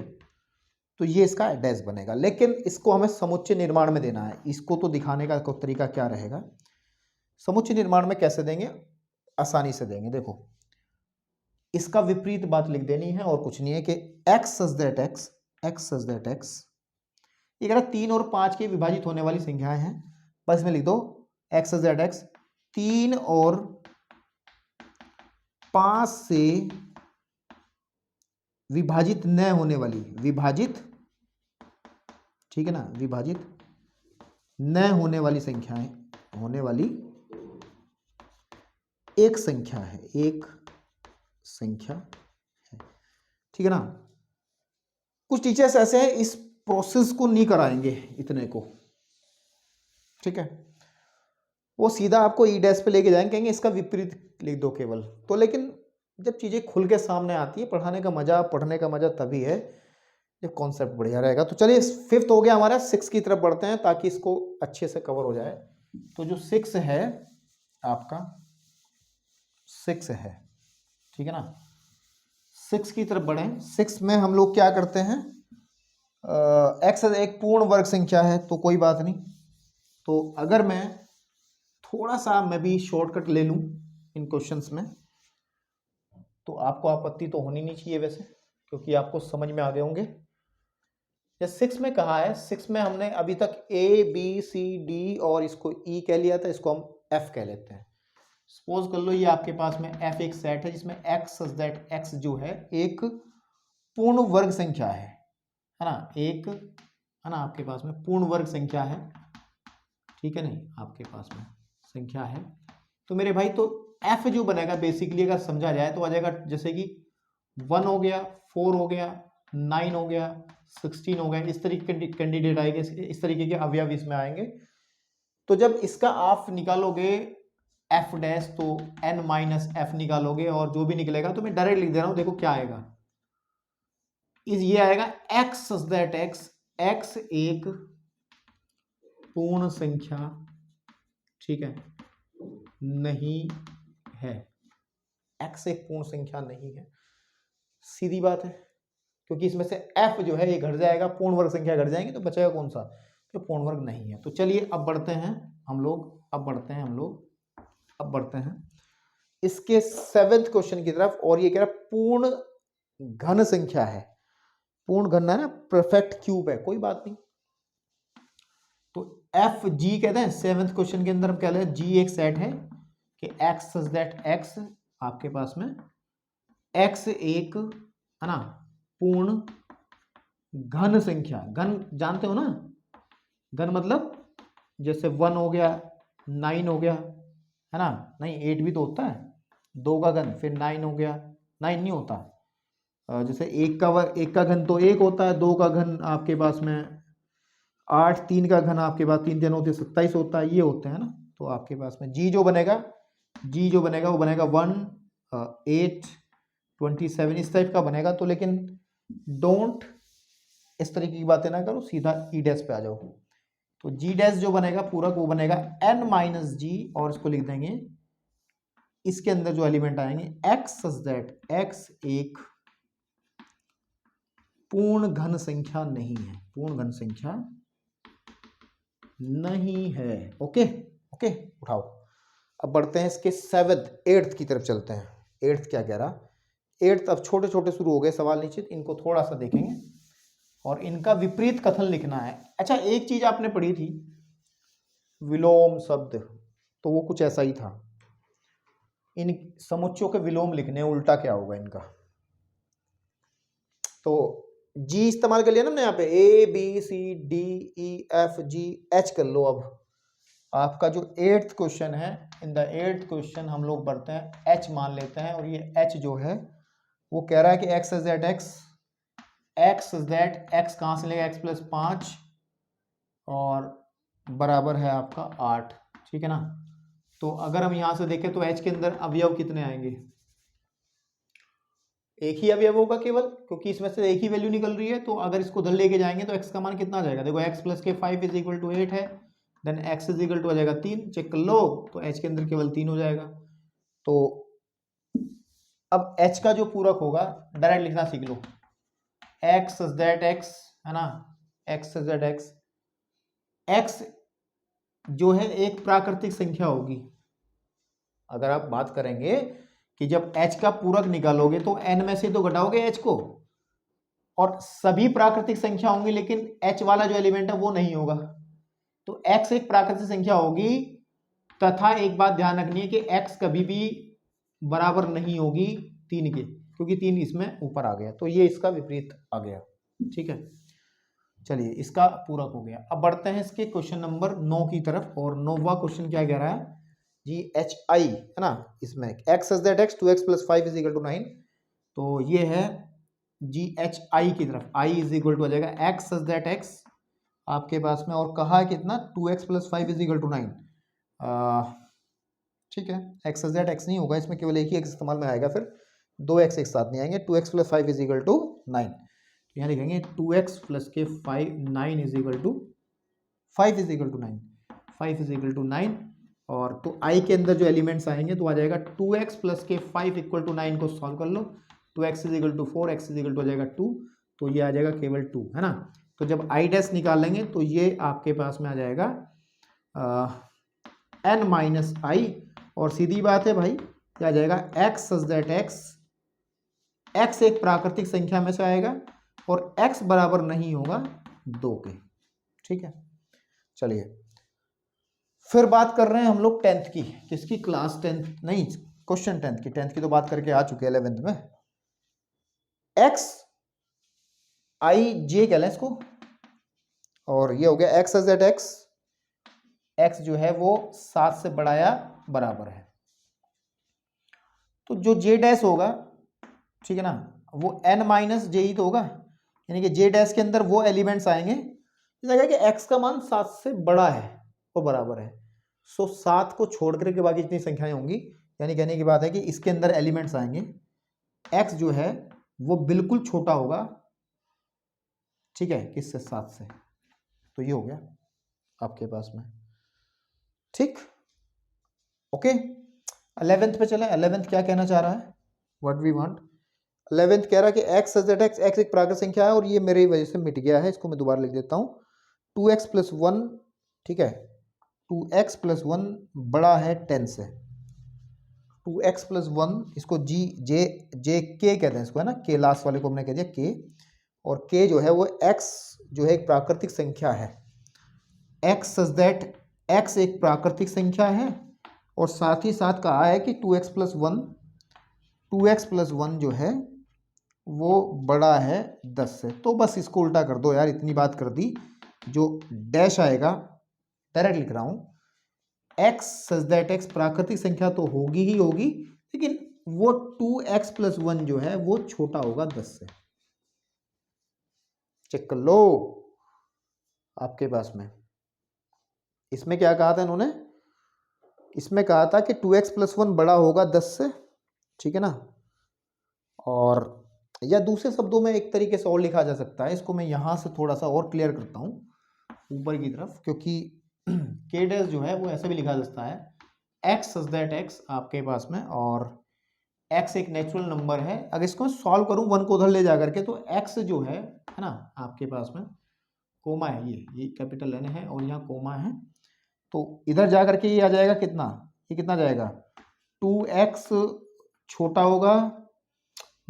तो ये इसका डैश बनेगा, लेकिन इसको हमें समुच्चय निर्माण में देना है। इसको तो दिखाने का तरीका क्या रहेगा, समुच्चय निर्माण में कैसे देंगे, आसानी से देंगे। देखो, इसका विपरीत बात लिख देनी है, और कुछ नहीं है कि x such that x, x such that x, ये कह रहा 3 और 5 के विभाजित होने वाली संख्याएं हैं, बस में लिख दो x such that x, 3 और 5 से विभाजित न होने वाली, विभाजित, ठीक है ना, विभाजित न होने वाली संख्याएं, होने वाली एक संख्या है, एक संख्या है, ठीक है ना। कुछ टीचर्स ऐसे हैं इस प्रोसेस को नहीं कराएंगे इतने को, ठीक है, वो सीधा आपको ई डैश पे लेके जाएंगे, कहेंगे इसका विपरीत लिख दो केवल। तो लेकिन जब चीजें खुल के सामने आती है, पढ़ाने का मजा, पढ़ने का मजा तभी है जब कॉन्सेप्ट बढ़िया रहेगा। तो चलिए 5th हो गया हमारा, 6 की तरफ बढ़ते हैं ताकि इसको अच्छे से कवर हो जाए। तो जो 6 है आपका, 6 है, ठीक है ना, 6 की तरफ बढ़े। 6 में हम लोग क्या करते हैं, x एक पूर्ण वर्ग संख्या है, तो कोई बात नहीं। तो अगर मैं थोड़ा सा मैं भी शॉर्टकट ले लूं इन क्वेश्चंस में, तो आपको आपत्ति तो होनी नहीं चाहिए वैसे, क्योंकि आपको समझ में आ गए होंगे। या 6 में कहा है, 6 में हमने अभी तक A B C D और इसको E कह लिया था, इसको हम F कह लेते हैं। सपोज कर लो ये आपके पास में F एक सेट है जिसमें x such that x जो है एक पूर्ण वर्ग संख्या है ना, एक है ना आपके पास में पूर्ण वर्ग संख्या है, ठीक है, नहीं आपके पास में संख्या है। तो मेरे भाई तो F जो बनेगा बेसिकली अगर समझा जाए तो आ जाएगा जैसे कि 1 हो गया, 4 हो गया, 9 हो गया, 16 हो गया, इस तरीके के कैंडिडेट आएंगे, इस तरीके के अवयव इसमें आएंगे। तो जब इसका आप निकालोगे f डैश, तो n माइनस एफ निकालोगे, और जो भी निकलेगा तो मैं डायरेक्ट लिख दे रहा हूं, देखो क्या आएगा, ये आएगा x such that x, x एक पूर्ण संख्या, ठीक है, नहीं है, x एक पूर्ण संख्या नहीं है, सीधी बात है, क्योंकि इसमें से f जो है ये घट जाएगा, पूर्ण वर्ग संख्या घट जाएंगे, तो बचेगा कौन सा, जो पूर्ण वर्ग नहीं है। तो चलिए अब बढ़ते हैं हम लोग, अब बढ़ते हैं इसके 7th क्वेश्चन की तरफ, और ये कह रहा है पूर्ण घन संख्या है, पूर्ण घन है ना, परफेक्ट क्यूब है, कोई बात नहीं। तो एफ जी कहते हैं, 7th क्वेश्चन के अंदर हम कह रहे हैं जी एक सेट है कि एक्स सच दैट एक्स, आपके पास में एक्स एक है ना पूर्ण घन संख्या, घन जानते हो ना, घन मतलब जैसे 1 हो गया, 9 हो गया, है ना, नहीं 8 भी तो होता है, 2 का घन फिर 9 हो गया, 9 नहीं होता, जैसे एक का घन तो 1 होता है, 2 का घन आपके पास में 8, 3 का घन आपके पास 3 3 होते 27 होता है, ये होते हैं ना। तो आपके पास में जी जो बनेगा वो बनेगा 1 8 27 इस टाइप का बनेगा। तो लेकिन डोंट इस तरीके की बातें ना करो, सीधा ई डैश पे आ जाओ। तो जी डैश जो बनेगा पूरा वो बनेगा n माइनस जी, और इसको लिख देंगे, इसके अंदर जो एलिमेंट आएंगे x सच दैट x एक पूर्ण घन संख्या नहीं है, पूर्ण घन संख्या नहीं है। ओके ओके, उठाओ। अब बढ़ते हैं इसके 7th 8th की तरफ चलते हैं। 8th क्या कह रहा, 8th अब छोटे छोटे शुरू हो गए सवाल निश्चित, इनको थोड़ा सा देखेंगे और इनका विपरीत कथन लिखना है। अच्छा, एक चीज आपने पढ़ी थी विलोम शब्द, तो वो कुछ ऐसा ही था, इन समुच्चयों के विलोम लिखने, उल्टा क्या होगा इनका। तो जी इस्तेमाल कर लिया ना हमने यहाँ पे, A B C D E F G H कर लो। अब आपका जो 8th क्वेश्चन है, इन द 8th क्वेश्चन हम लोग बढ़ते हैं एच मान लेते हैं, और ये एच जो है वो कह रहा है कि x is that x is that x कहाँ से लेगा, एक्स प्लस 5 और बराबर है आपका 8, ठीक है ना। तो अगर हम यहां से देखें तो एच के अंदर अवयव कितने आएंगे, एक ही अवयव होगा केवल, क्योंकि इसमें से एक ही वैल्यू निकल रही है। तो अगर इसको उधर लेके जाएंगे तो एक्स का मान कितना आ जाएगा, देखो एक्स प्लस के 5 इज इक्वल टू 8 है, then x is equal to आ जाएगा 3, चेक कर लो, तो एच के अंदर केवल 3 हो जाएगा। तो अब एच का जो पूरक होगा डायरेक्ट लिखना सीख लो, एक्स इज दैट एक्स, है ना, x is that x, x जो है एक प्राकृतिक संख्या होगी। अगर आप बात करेंगे कि जब h का पूरक निकालोगे तो n में से तो घटाओगे h को, और सभी प्राकृतिक संख्या होंगी, लेकिन h वाला जो एलिमेंट है वो नहीं होगा। तो x एक प्राकृतिक संख्या होगी, तथा एक बात ध्यान रखनी है कि x कभी भी बराबर नहीं होगी 3 के, क्योंकि 3 इसमें ऊपर आ गया, तो ये इसका विपरीत आ गया, ठीक है। चलिए इसका पूरक हो गया। अब बढ़ते हैं इसके क्वेश्चन नंबर 9 की तरफ, और 9वां क्वेश्चन क्या कह रहा है, जी एच आई है ना, इसमें X is that X 2x plus 5 is equal to 9, तो ये है जी एच आई की तरफ, आई इज इक्वल टू आ जाएगा एक्स इज दैट एक्स आपके पास में, और कहा है कितना 2x plus 5 is equal to 9, ठीक है। एक्स इज दैट एक्स नहीं होगा, इसमें केवल एक ही एक्स इस्तेमाल में आएगा, फिर 2x एक साथ नहीं आएंगे, 2x plus 5 is equal to 9, यहाँ लिखेंगे 2x प्लस के 9 is equal to 5 is equal to 9, 5 is equal to 9, और तो i के अंदर जो एलिमेंट्स आएंगे तो आ जाएगा 2x प्लस के 5 इक्वल टू 9 को सॉल्व कर लो, 2x is equal to 4, x is equal to आ जाएगा 2, तो ये आ जाएगा केवल 2, है ना। तो जब i डैश निकालेंगे तो ये आपके पास में आ जाएगा n माइनस आई, और सीधी बात है भाई क्या आ जाएगा x सच दैट x एक प्राकृतिक संख्या में से आएगा, और x बराबर नहीं होगा 2 के, ठीक है। चलिए फिर बात कर रहे हैं हम लोग 10th की, किसकी, क्लास 10th नहीं, क्वेश्चन 10th की, 10th की तो बात करके आ चुके हैं 11th में। एक्स आई जे कह लें इसको, और ये हो गया एक्स इज दैट एक्स जो है वो 7 से बड़ा या बराबर है, तो जो जे डैश होगा, ठीक है ना, वो n माइनस जे ही तो होगा, यानी कि जे डैश के अंदर वो एलिमेंट्स आएंगे जैसे कि एक्स का मान 7 से बड़ा है और बराबर है। सो 7 को छोड़ करके बाकी जितनी संख्याएं होंगी, यानी कहने की बात है कि इसके अंदर एलिमेंट्स आएंगे, x जो है वो बिल्कुल छोटा होगा, ठीक है, किससे, 7 से, तो ये हो गया आपके पास में, ठीक, ओके। 11th पे चले, 11th क्या कहना चाह रहा है, व्हाट वी वांट, 11th कह रहा है कि x सच दैट x एक प्राकृतिक संख्या है, और ये मेरी वजह से मिट गया है, इसको मैं दोबारा लिख देता हूँ, 2x प्लस 1, ठीक है, 2x प्लस 1 बड़ा है 10 से, 2x प्लस 1 इसको जे के कहते हैं इसको, है ना, के लास्ट वाले को हमने कह दिया के, और के जो है वो x जो है एक प्राकृतिक संख्या है, एक्स सच दैट एक्स एक प्राकृतिक संख्या है और साथ ही साथ कहा है कि 2x+1 जो है वो बड़ा है 10 से। तो बस इसको उल्टा कर दो यार, इतनी बात कर दी। जो डैश आएगा डायरेक्ट लिख रहा हूं, एक्स सच दैट एक्स प्राकृतिक संख्या तो होगी ही होगी, लेकिन वो 2x+1 जो है वो छोटा होगा 10 से। चेक कर लो आपके पास में। इसमें क्या कहा था इन्होंने, इसमें कहा था कि 2x+1 बड़ा होगा 10 से, ठीक है ना। और या दूसरे शब्दों में एक तरीके से और लिखा जा सकता है, इसको मैं यहां से थोड़ा सा और क्लियर करता हूं ऊपर की तरफ, क्योंकि k डैश जो है वो ऐसे भी लिखा जा सकता है x सच दैट x आपके पास में, और x एक नेचुरल नंबर है। अगर इसको मैं सॉल्व करूं 1 को उधर ले जा करके, तो x जो है ना आपके पास में कोमा है, ये कैपिटल N है और यहाँ कोमा है, तो इधर जा करके ये आ जाएगा कितना, ये कितना जाएगा 2x छोटा होगा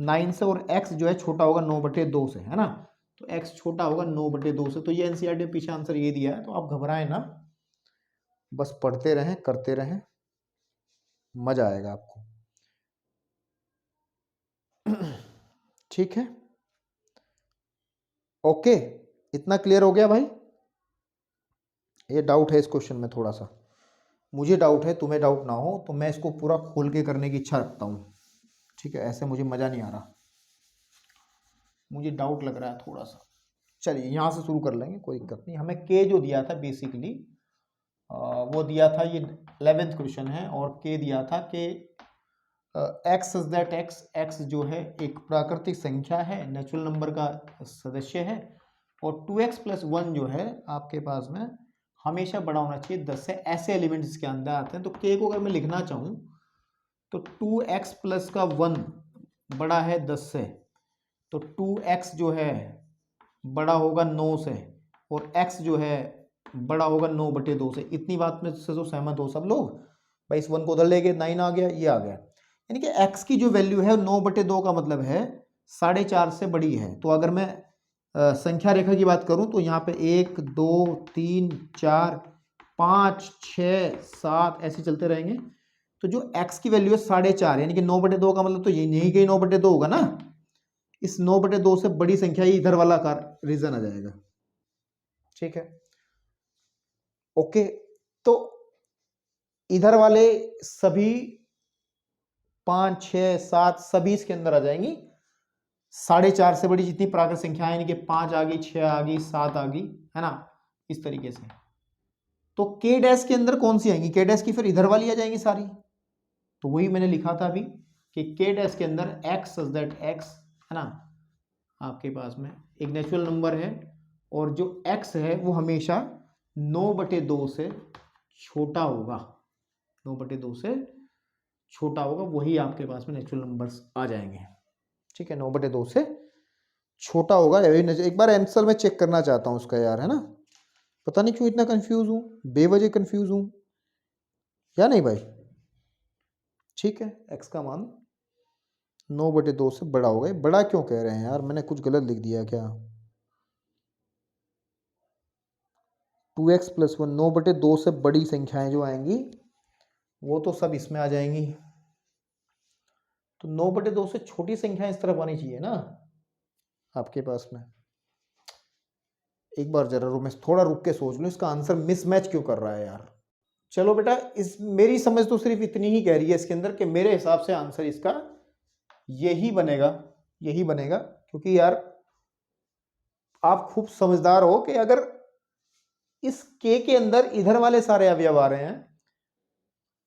9 से, और x जो है छोटा होगा 9/2 से, है ना। तो x छोटा होगा 9/2 से। तो ये एनसीईआरटी पीछे आंसर ये दिया है, तो आप घबराएं ना, बस पढ़ते रहें करते रहें, मजा आएगा आपको। ठीक है, ओके, इतना क्लियर हो गया भाई। ये डाउट है इस क्वेश्चन में थोड़ा सा, मुझे डाउट है, तुम्हें डाउट ना हो, तो मैं इसको पूरा खोल के करने की इच्छा रखता हूँ, ठीक है। ऐसे मुझे मजा नहीं आ रहा, मुझे डाउट लग रहा है थोड़ा सा। चलिए यहाँ से शुरू कर लेंगे, कोई दिक्कत नहीं। हमें के जो दिया था बेसिकली वो दिया था, ये 11th क्वेश्चन है, और के दिया था कि एक्स सच दैट एक्स जो है एक प्राकृतिक संख्या है, नेचुरल नंबर का सदस्य है, और 2x+1 जो है आपके पास में हमेशा बड़ा होना चाहिए 10 से। ऐसे एलिमेंट्स इसके अंदर आते हैं। तो के को अगर मैं लिखना चाहूँ तो 2x+1 बड़ा है 10 से, तो 2x जो है बड़ा होगा 9 से, और x जो है बड़ा होगा 9/2 से। इतनी बात में से तो सहमत हो सब लोग भाई। इस 1 को उधर ले गए, 9 आ गया, ये आ गया, यानी कि x की जो वैल्यू है 9/2 का मतलब है 4.5 से बड़ी है। तो अगर मैं संख्या रेखा की बात करूं तो यहाँ पे 1 2 3 4 5 6 7 ऐसे चलते रहेंगे। तो जो x की वैल्यू है 4.5, यानी कि 9/2 का मतलब तो ये नहीं कि 9/2 होगा ना, इस 9/2 से बड़ी संख्या ही इधर वाला का रीजन आ जाएगा, ठीक है। ओके, तो इधर वाले सभी 5 6 7 सभी इसके अंदर आ जाएंगी। 4.5 से बड़ी जितनी प्राकृतिक संख्या यानी कि 5 आ गई, 6 आ गई, 7 आ गई, है ना, इस तरीके से। तो के डैश के अंदर कौन सी आएंगी, के डैश की फिर इधर वाली आ जाएंगी सारी। तो वही मैंने लिखा था अभी कि के डैश के अंदर एक्स सच दैट एक्स, है ना, आपके पास में एक नेचुरल नंबर है, और जो x है वो हमेशा 9/2 से छोटा होगा, 9/2 से छोटा होगा, वही आपके पास में नेचुरल नंबर्स आ जाएंगे, ठीक है। 9/2 से छोटा होगा। एक बार आंसर में चेक करना चाहता हूँ उसका यार, है ना, पता नहीं क्यों इतना कंफ्यूज हूँ, बेवजह कंफ्यूज हूँ या नहीं भाई। ठीक है, x का मान 9/2 से बड़ा होगा। बड़ा क्यों कह रहे हैं यार, मैंने कुछ गलत लिख दिया क्या। 2x+1 9/2 से बड़ी संख्याएं जो आएंगी वो तो सब इसमें आ जाएंगी। तो 9/2 से छोटी संख्या इस तरफ आनी चाहिए ना आपके पास में। एक बार जरा थोड़ा रुक के सोच लो, इसका आंसर मिसमैच क्यों कर रहा है यार। चलो बेटा, इस मेरी समझ तो सिर्फ इतनी ही कह रही है इसके अंदर कि मेरे हिसाब से आंसर इसका यही बनेगा, यही बनेगा, क्योंकि यार आप खूब समझदार हो कि अगर इस के अंदर इधर वाले सारे अवयव आ रहे हैं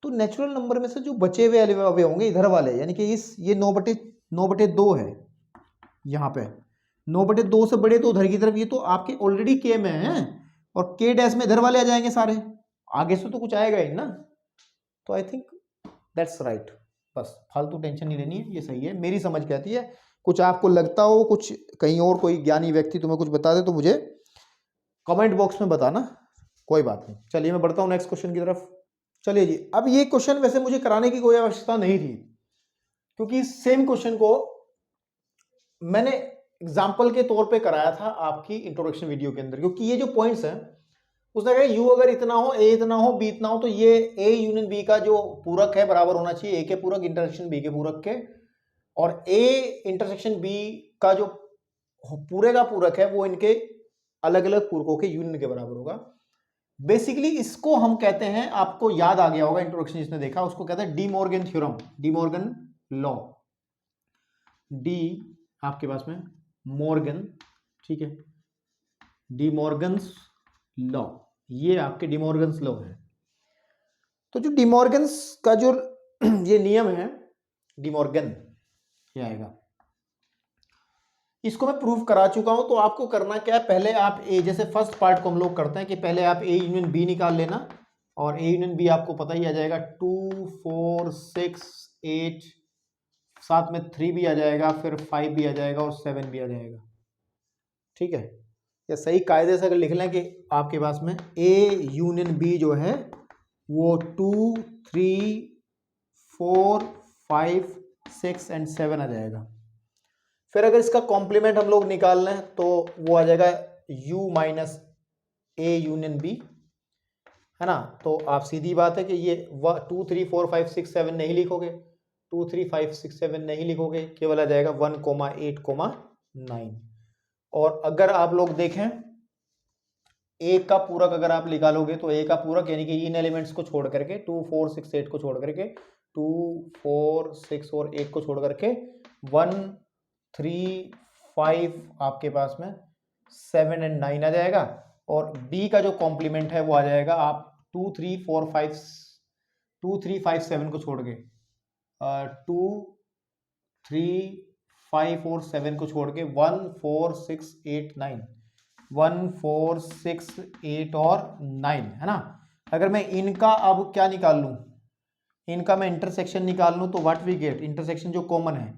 तो नेचुरल नंबर में से जो बचे हुए अवयव होंगे इधर वाले, यानी कि इस ये 9/2 है, यहाँ पे 9/2 से बड़े तो उधर की तरफ, ये तो आपके ऑलरेडी के में है, और के डैश में इधर वाले आ जाएंगे सारे, आगे से तो कुछ आएगा ही ना। तो आई थिंक दैट्स राइट, बस फालतू टेंशन नहीं लेनी है, ये सही है, मेरी समझ कहती है। कुछ आपको लगता हो, कुछ कहीं और कोई ज्ञानी व्यक्ति तुम्हें कुछ बता दे तो मुझे कमेंट बॉक्स में बताना, कोई बात नहीं। चलिए मैं बढ़ता हूँ नेक्स्ट क्वेश्चन की तरफ। चलिए जी, अब ये क्वेश्चन वैसे मुझे कराने की कोई आवश्यकता नहीं थी, क्योंकि सेम क्वेश्चन को मैंने एग्जाम्पल के तौर पे कराया था आपकी इंट्रोडक्शन वीडियो के अंदर, क्योंकि ये जो पॉइंट्स हैं उसने कहा यू अगर इतना हो, ए इतना हो, बी इतना हो, तो ये ए यूनियन बी का जो पूरक है बराबर होना चाहिए ए के पूरक इंटरसेक्शन बी के पूरक के, और ए इंटरसेक्शन बी का जो पूरे का पूरक है वो इनके अलग अलग पूरकों के यूनियन के बराबर होगा। बेसिकली इसको हम कहते हैं, आपको याद आ गया होगा इंट्रोडक्शन जिसने देखा, उसको कहते हैं De Morgan theorem, De Morgan law, D आपके पास में मॉर्गन, ठीक है, डी मॉर्गन्स लॉ, ये आपके डी मॉर्गन्स लॉ है। तो जो डी मॉर्गन्स का जो ये नियम है, डी मॉर्गन ये आएगा, इसको मैं प्रूव करा चुका हूं। तो आपको करना क्या है, पहले आप ए, जैसे फर्स्ट पार्ट को हम लोग करते हैं कि पहले आप ए यूनियन बी निकाल लेना, और ए यूनियन बी आपको पता ही आ जाएगा 2 4 6 8, साथ में 3 भी आ जाएगा, फिर 5 भी आ जाएगा और 7 भी आ जाएगा, ठीक है। या सही कायदे से अगर लिख लें कि आपके पास में ए यूनियन बी जो है वो 2 3 4 5 6 एंड 7 आ जाएगा। फिर अगर इसका कॉम्प्लीमेंट हम लोग निकाल लें तो वो आ जाएगा u minus A union B, है ना। तो आप सीधी बात है कि ये 2 3 4 5 6 7 नहीं लिखोगे, 2 3 5 6 7 नहीं लिखोगे, केवल आ जाएगा 1 8 9। और अगर आप लोग देखें ए का पूरक अगर आप निकालोगे तो ए का पूरक यानी कि इन एलिमेंट्स को छोड़ करके 2 4 6 8 को छोड़ करके 2 4 6 और 8 को छोड़ करके 1 3 5 आपके पास में 7 एंड 9 आ जाएगा। और बी का जो कॉम्प्लीमेंट है वो आ जाएगा आप 2 3 4 5 2 3 5 7 को छोड़ के 2 3 5 और 7 को छोड़ के 1 4 6 8 9, 1 4 6 8 और 9, है ना। अगर मैं इनका अब क्या निकाल लूं, इनका मैं इंटरसेक्शन निकाल लूं तो व्हाट वी गेट, इंटरसेक्शन जो कॉमन है,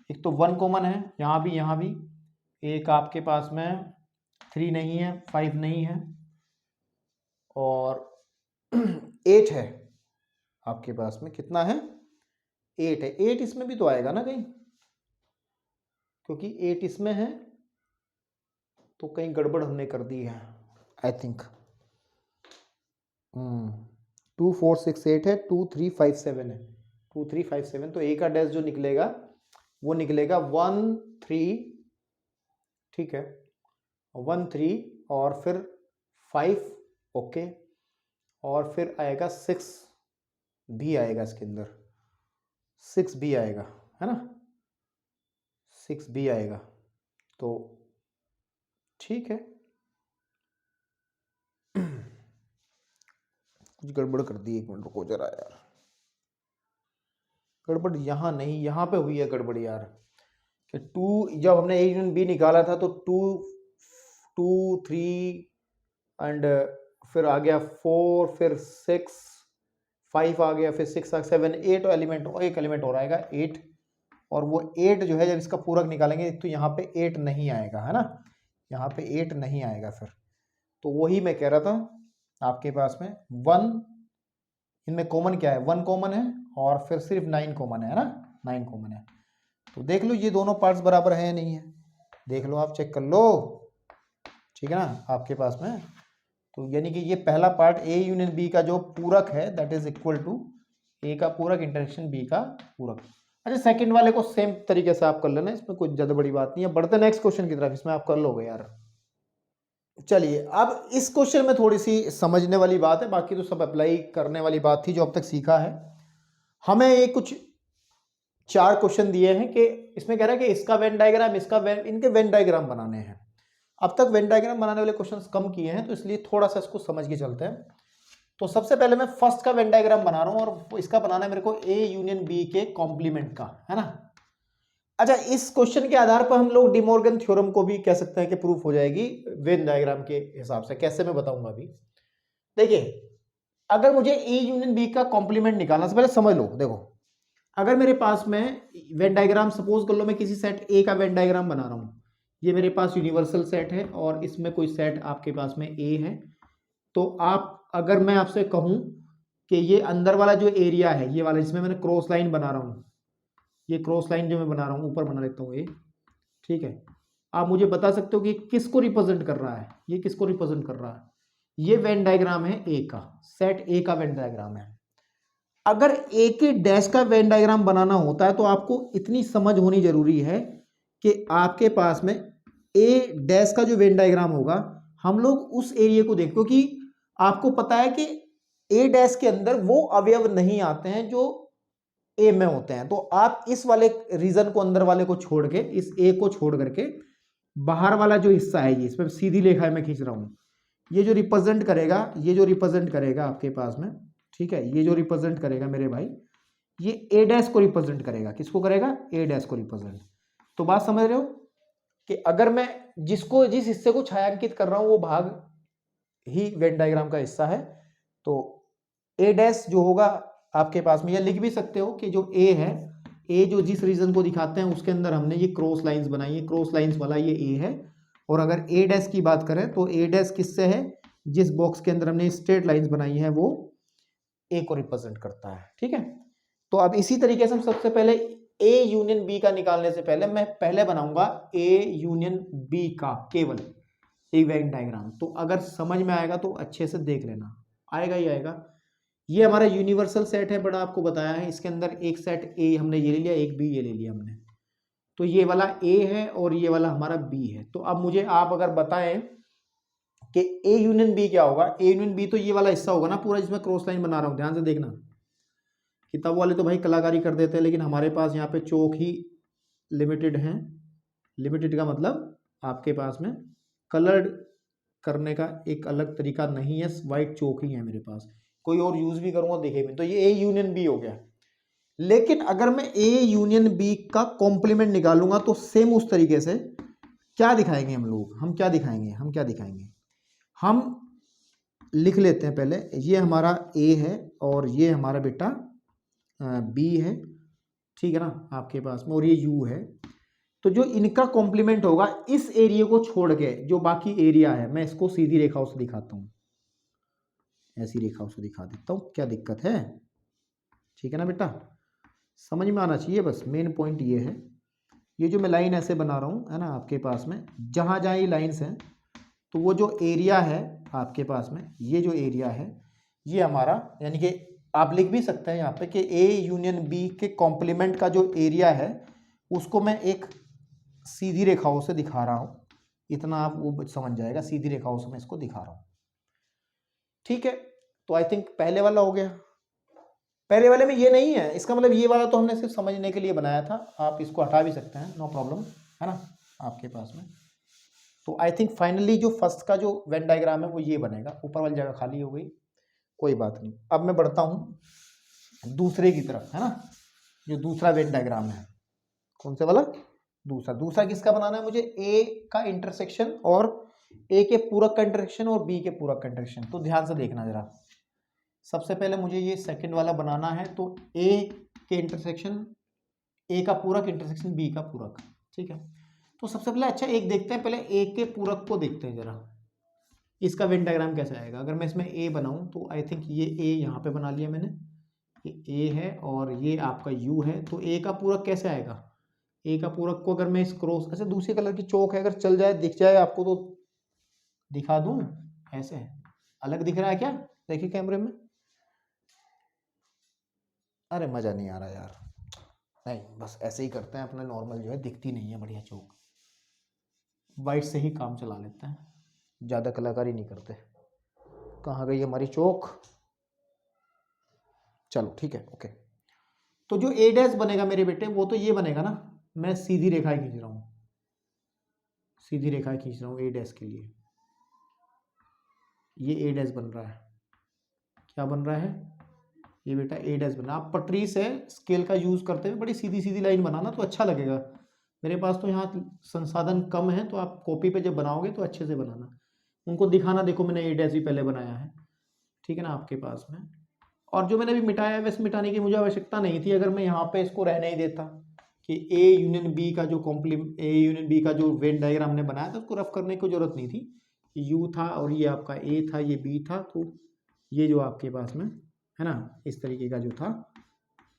एक तो 1 कॉमन है यहाँ भी, एक आपके पास में 3 नहीं है, 5 नहीं है और 8 है आपके पास में, कितना है 8 है। 8 इसमें भी तो आएगा ना कहीं, क्योंकि 8 इसमें है तो कहीं गड़बड़ हमने कर दी है आई थिंक। 2 4 6 8 है, 2 3 5 7 है, 2 3 5 7, तो ए का डैश जो निकलेगा वो निकलेगा 1 3, ठीक है, 1 3 और फिर 5, ओके, और फिर आएगा 6 भी आएगा इसके अंदर, 6 भी आएगा, है ना, 6 भी आएगा। तो ठीक है, कुछ गड़बड़ कर दी, एक मिनट रुको जरा यार, गड़बड़ यहाँ नहीं, यहाँ पे हुई है गड़बड़ यार, कि 2 जब हमने ए यूनियन बी निकाला था तो 2 2 3 एंड फिर आ गया 4, फिर 6 5 आ गया, फिर 6 7 8 एलिमेंट, एक एलिमेंट और आएगा 8, और वो 8 जो है जब इसका पूरक निकालेंगे तो यहाँ पे 8 नहीं आएगा, है ना, यहाँ पे 8 नहीं आएगा फिर। तो वही मैं कह रहा था आपके पास में 1, इनमें कॉमन क्या है, 1 कॉमन है और फिर सिर्फ 9 कॉमन है ना, 9 कॉमन है। तो देख लो ये दोनों पार्ट्स बराबर है या नहीं है, देख लो आप, चेक कर लो, ठीक है ना आपके पास में। तो यानी कि ये पहला पार्ट ए यूनियन बी का जो पूरक है दैट इज इक्वल टू ए का पूरक इंटरसेक्शन बी का पूरक। अच्छा, सेकंड वाले को सेम तरीके से आप कर लेना, इसमें कुछ ज्यादा बड़ी बात नहीं है। बढ़ते नेक्स्ट क्वेश्चन की तरफ, इसमें आप कर लोगे यार। चलिए अब इस क्वेश्चन में थोड़ी सी समझने वाली बात है, बाकी तो सब अप्लाई करने वाली बात थी जो अब तक सीखा है। हमें ये कुछ 4 क्वेश्चन दिए हैं कि इसमें कह रहा है कि इसका वेन डायग्राम, इसका इनके वेन डायग्राम बनाने हैं। अब तक वेन डायग्राम बनाने वाले क्वेश्चंस कम किए हैं तो इसलिए थोड़ा सा इसको समझ के चलते हैं। तो सबसे पहले मैं फर्स्ट का वेन डायग्राम बना रहा हूं और इसका बनाना है मेरे को ए यूनियन बी के कॉम्प्लीमेंट का, है ना। अच्छा, इस क्वेश्चन के आधार पर हम लोग डी मॉर्गन थ्योरम को भी कह सकते हैं कि प्रूफ हो जाएगी वेन डायग्राम के हिसाब से। कैसे मैं बताऊंगा अभी। देखिए, अगर मुझे ए यूनियन बी का कॉम्प्लीमेंट निकालना से पहले समझ लो, देखो अगर मेरे पास में वेन डायग्राम, सपोज कर लो मैं किसी सेट ए का वेन डायग्राम बना रहा हूं, ये मेरे पास यूनिवर्सल सेट है और इसमें कोई सेट आपके पास में ए है, तो आप अगर मैं आपसे कहूं कि ये अंदर वाला जो एरिया है, ये वाला जिसमें मैंने क्रॉस लाइन बना रहा हूं, ये क्रॉस लाइन जो मैं बना रहा हूं ऊपर बना लेता हूं ए, ठीक है, आप मुझे बता सकते हो कि किसको रिप्रेजेंट कर रहा है, ये किसको रिप्रेजेंट कर रहा है। ये वेन डायग्राम है ए का, सेट ए का वेन डायग्राम है। अगर ए के डैश का वेन डायग्राम बनाना होता है तो आपको इतनी समझ होनी जरूरी है कि आपके पास में ए डैश का जो वेन डायग्राम होगा हम लोग उस एरिया को देखें, क्योंकि आपको पता है कि ए डैश के अंदर वो अवयव नहीं आते हैं जो ए में होते हैं। तो आप इस वाले रीजन को, अंदर वाले को छोड़ के, इस ए को छोड़ करके बाहर वाला जो हिस्सा है ये, इसमें सीधी रेखा मैं खींच रहा हूं, ये जो रिप्रेजेंट करेगा, ये जो रिप्रेजेंट करेगा आपके पास में, ठीक है, ये जो रिप्रेजेंट करेगा मेरे भाई, ये ए डैश को रिप्रेजेंट करेगा। किसको करेगा? ए डैश को रिप्रेजेंट। तो बात समझ रहे हो कि अगर मैं जिस हिस्से को छायांकित कर रहा हूं वो भाग ही वेन डायग्राम का हिस्सा है। तो ए डैश जो होगा आपके पास में, या लिख भी सकते हो कि जो ए है, ए जो जिस रीजन को दिखाते हैं उसके अंदर हमने ये क्रॉस लाइंस बनाई है, क्रॉस लाइंस वाला ये ए है। और अगर ए डैश की बात करें तो ए डैश किससे है? जिस बॉक्स के अंदर हमने स्ट्रेट लाइंस बनाई है वो ए को रिप्रेजेंट करता है। ठीक है, तो अब इसी तरीके से हम सबसे पहले ए यूनियन बी का निकालने से पहले मैं पहले बनाऊंगा ए यूनियन बी का केवल एक वेन डायग्राम। तो अगर समझ में आएगा तो अच्छे से देख लेना, आएगा ही आएगा। ये हमारा यूनिवर्सल सेट है, बड़ा आपको बताया है। इसके अंदर एक सेट ए हमने ये ले लिया, एक बी ये ले लिया हमने। तो ये वाला ए है और ये वाला हमारा बी है। तो अब मुझे आप अगर बताएं कि ए यूनियन बी क्या होगा। ए यूनियन बी तो ये वाला हिस्सा होगा ना पूरा, जिसमें क्रॉस लाइन बना रहा हूं, ध्यान से देखना। किताब वाले तो भाई कलाकारी कर देते हैं, लेकिन हमारे पास यहाँ पे चौक ही लिमिटेड है। लिमिटेड का मतलब आपके पास में कलर्ड करने का एक अलग तरीका नहीं है, वाइट चौक ही है मेरे पास। कोई और यूज भी करूंगा देखेंगे। तो ये ए यूनियन बी हो गया। लेकिन अगर मैं ए यूनियन बी का कॉम्प्लीमेंट निकालूंगा तो सेम उस तरीके से क्या दिखाएंगे हम लोग? हम क्या दिखाएंगे? हम लिख लेते हैं पहले, ये हमारा ए है और ये हमारा बेटा बी है, ठीक है ना आपके पास में, और ये यू है। तो जो इनका कॉम्प्लीमेंट होगा इस एरिया को छोड़ के जो बाकी एरिया है, मैं इसको सीधी रेखाओं से दिखाता हूं, ऐसी रेखाओं से दिखा देता हूं। क्या दिक्कत है? ठीक है ना बेटा, समझ में आना चाहिए। बस मेन पॉइंट ये है, ये जो मैं लाइन ऐसे बना रहा हूं है ना आपके पास में, जहां जहां ये लाइंस हैं तो वो जो एरिया है आपके पास में, ये जो एरिया है ये हमारा, यानी कि आप लिख भी सकते हैं यहाँ पे कि ए यूनियन बी के कॉम्प्लीमेंट का जो एरिया है उसको मैं एक सीधी रेखाओं से दिखा रहा हूँ। इतना आप वो समझ जाएगा, सीधी रेखाओं से मैं इसको दिखा रहा हूँ। ठीक है, तो आई थिंक पहले वाला हो गया। पहले वाले में ये नहीं है, इसका मतलब ये वाला तो हमने सिर्फ समझने के लिए बनाया था। आप इसको हटा भी सकते हैं, नो प्रॉब्लम, है ना आपके पास में। तो आई थिंक फाइनली जो फर्स्ट का जो वेन डायग्राम है वो ये बनेगा। ऊपर वाली जगह खाली हो गई, कोई बात नहीं। अब मैं बढ़ता हूँ दूसरे की तरफ, है ना। जो दूसरा वेन डायग्राम है, कौन से वाला? दूसरा किसका बनाना है मुझे? ए का इंटरसेक्शन और ए के पूरक का इंटरसेक्शन और बी के पूरक का इंटरसेक्शन। तो ध्यान से देखना जरा, सबसे पहले मुझे ये सेकंड वाला बनाना है। तो ए के इंटरसेक्शन, ए का पूरक इंटरसेक्शन बी का पूरक, ठीक है। तो सबसे पहले अच्छा एक देखते हैं, पहले ए के पूरक को देखते हैं जरा, इसका वेन डायग्राम कैसे आएगा। अगर मैं इसमें ए बनाऊं तो आई थिंक ये ए यहाँ पे बना लिया मैंने, ये ए है और ये आपका यू है। तो ए का पूरक कैसे आएगा? ए का पूरक को अगर मैं इस क्रॉस, अच्छा दूसरे कलर की चौक है, अगर चल जाए दिख जाए आपको तो दिखा दूं। ऐसे है, अलग दिख रहा है क्या? देखिए कैमरे में, अरे मजा नहीं आ रहा यार। नहीं, बस ऐसे ही करते हैं अपने नॉर्मल, जो है दिखती नहीं है बढ़िया चौक, वाइट से ही काम चला लेते हैं, ज़्यादा कलाकारी नहीं करते। कहाँ गई हमारी चौक? चलो ठीक है, ओके। तो जो ए डैश बनेगा मेरे बेटे वो तो ये बनेगा ना, मैं सीधी रेखाएं खींच रहा हूँ, सीधी रेखाएं खींच रहा हूँ ए डैश के लिए। ये ए डैश बन रहा है, क्या बन रहा है? ये बेटा ए डैश बना। आप पटरी से स्केल का यूज करते हुए बड़ी सीधी सीधी लाइन बनाना तो अच्छा लगेगा। मेरे पास तो यहाँ संसाधन कम है, तो आप कॉपी पे जब बनाओगे तो अच्छे से बनाना, उनको दिखाना, देखो मैंने ए डैश भी पहले बनाया है, ठीक है ना आपके पास में। और जो मैंने अभी मिटाया है वैसे मिटाने की मुझे आवश्यकता नहीं थी, अगर मैं यहाँ पे इसको रहने ही देता कि ए यूनियन बी का जो वेन डायग्राम हमने बनाया था उसको रफ करने की जरूरत नहीं थी। यू था और ये आपका ए था, ये बी था, तो ये जो आपके पास में है ना इस तरीके का जो था,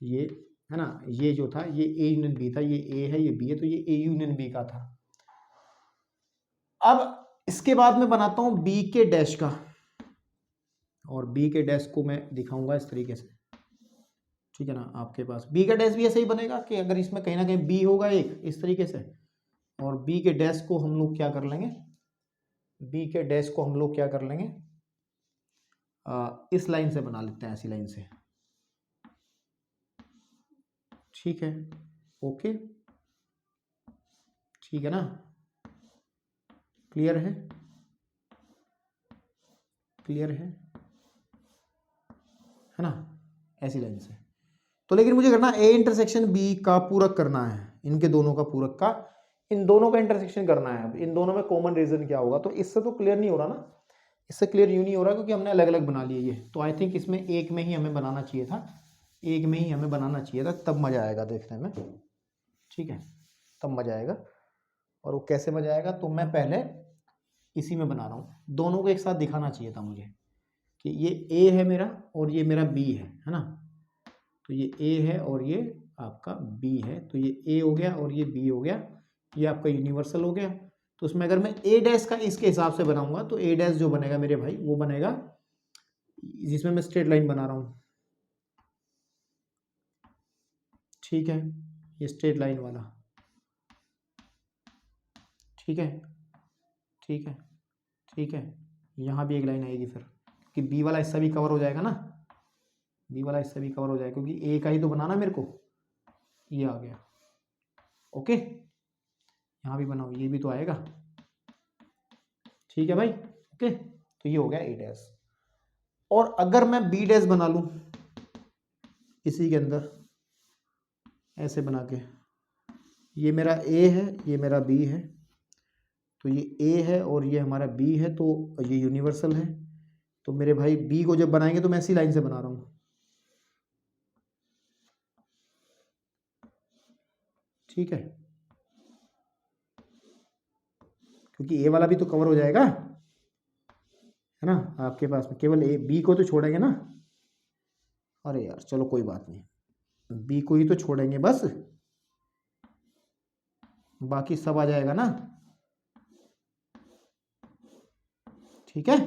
ये है ना, ये जो था ये ए यूनियन बी था, ये ए है ये बी है, तो ये ए यूनियन बी का था। अब इसके बाद मैं बनाता हूं बी के डैश का, और बी के डैश को मैं दिखाऊंगा इस तरीके से, ठीक है ना। आपके पास बी का डैश भी ऐसे ही बनेगा कि अगर इसमें कहीं ना कहीं बी होगा एक इस तरीके से, और बी के डैश को हम लोग क्या कर लेंगे, बी के डैश को हम लोग क्या कर लेंगे, इस लाइन से बना लेते हैं, ऐसी लाइन से, ठीक है। ओके, ठीक है ना, क्लियर है, क्लियर है ना, ऐसी लाइन से। तो लेकिन मुझे करना ए इंटरसेक्शन बी का पूरक करना है, इनके दोनों का पूरक का, इन दोनों का इंटरसेक्शन करना है। अब इन दोनों में कॉमन रीजन क्या होगा, तो इससे तो क्लियर नहीं हो रहा ना, इससे क्लियर यूं नहीं हो रहा क्योंकि हमने अलग अलग बना लिए ये। तो आई थिंक इसमें एक में ही हमें बनाना चाहिए था, एक में ही हमें बनाना चाहिए था, तब मजा आएगा देखने में, ठीक है, तब मजा आएगा। और वो कैसे मजा आएगा, तो मैं पहले इसी में बना रहा हूँ, दोनों को एक साथ दिखाना चाहिए था मुझे कि ये ए है मेरा और ये मेरा बी है ना। तो ये ए है और ये आपका बी है, तो ये ए हो गया और ये बी हो गया, ये आपका यूनिवर्सल हो गया। तो उसमें अगर मैं ए डैश का इसके हिसाब से बनाऊंगा तो ए डैश जो बनेगा मेरे भाई वो बनेगा, जिसमें मैं स्ट्रेट लाइन बना रहा हूँ, ठीक है, ये स्ट्रेट लाइन वाला, ठीक है, ठीक है, ठीक है। यहाँ भी एक लाइन आएगी फिर, कि बी वाला हिस्सा भी कवर हो जाएगा ना, बी वाला हिस्सा भी कवर हो जाएगा क्योंकि ए का ही तो बनाना मेरे को, ये आ गया। ओके, यहाँ भी बनाओ, ये भी तो आएगा, ठीक है भाई। ओके, तो ये हो गया ए डैश। और अगर मैं बी डैश बना लूं इसी के अंदर ऐसे बना के, ये मेरा ए है, ये मेरा बी है, तो ये ए है और ये हमारा बी है, तो ये यूनिवर्सल है। तो मेरे भाई बी को जब बनाएंगे तो मैं ऐसी लाइन से बना रहा हूँ, ठीक है, क्योंकि ए वाला भी तो कवर हो जाएगा, है ना। आपके पास में केवल ए बी को तो छोड़ेंगे ना, अरे यार चलो कोई बात नहीं, बी को ही तो छोड़ेंगे बस, बाकी सब आ जाएगा ना, ठीक है।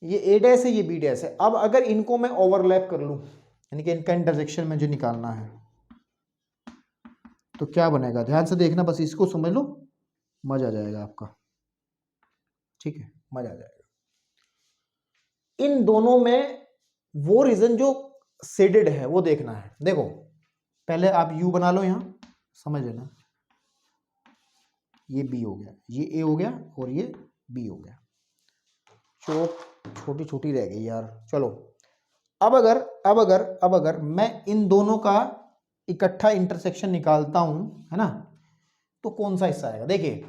ये ए डैश है, ये बी डैश है। अब अगर इनको मैं ओवरलैप कर लूं, यानी कि इनका इंटरसेक्शन मुझे निकालना है, तो क्या बनेगा, ध्यान से देखना, बस इसको समझ लो, मजा आ जाएगा आपका, ठीक है, मजा आ जाएगा। इन दोनों में वो रीजन जो शेडेड है वो देखना है। देखो पहले आप यू बना लो, यहां समझ लेना, ये बी हो गया, ये ए हो गया और ये बी हो गया, चौक छोटी छोटी रह गई यार। चलो अब अगर मैं इन दोनों का इकट्ठा इंटरसेक्शन निकालता हूं, है ना, तो कौन सा हिस्सा आएगा। देखिए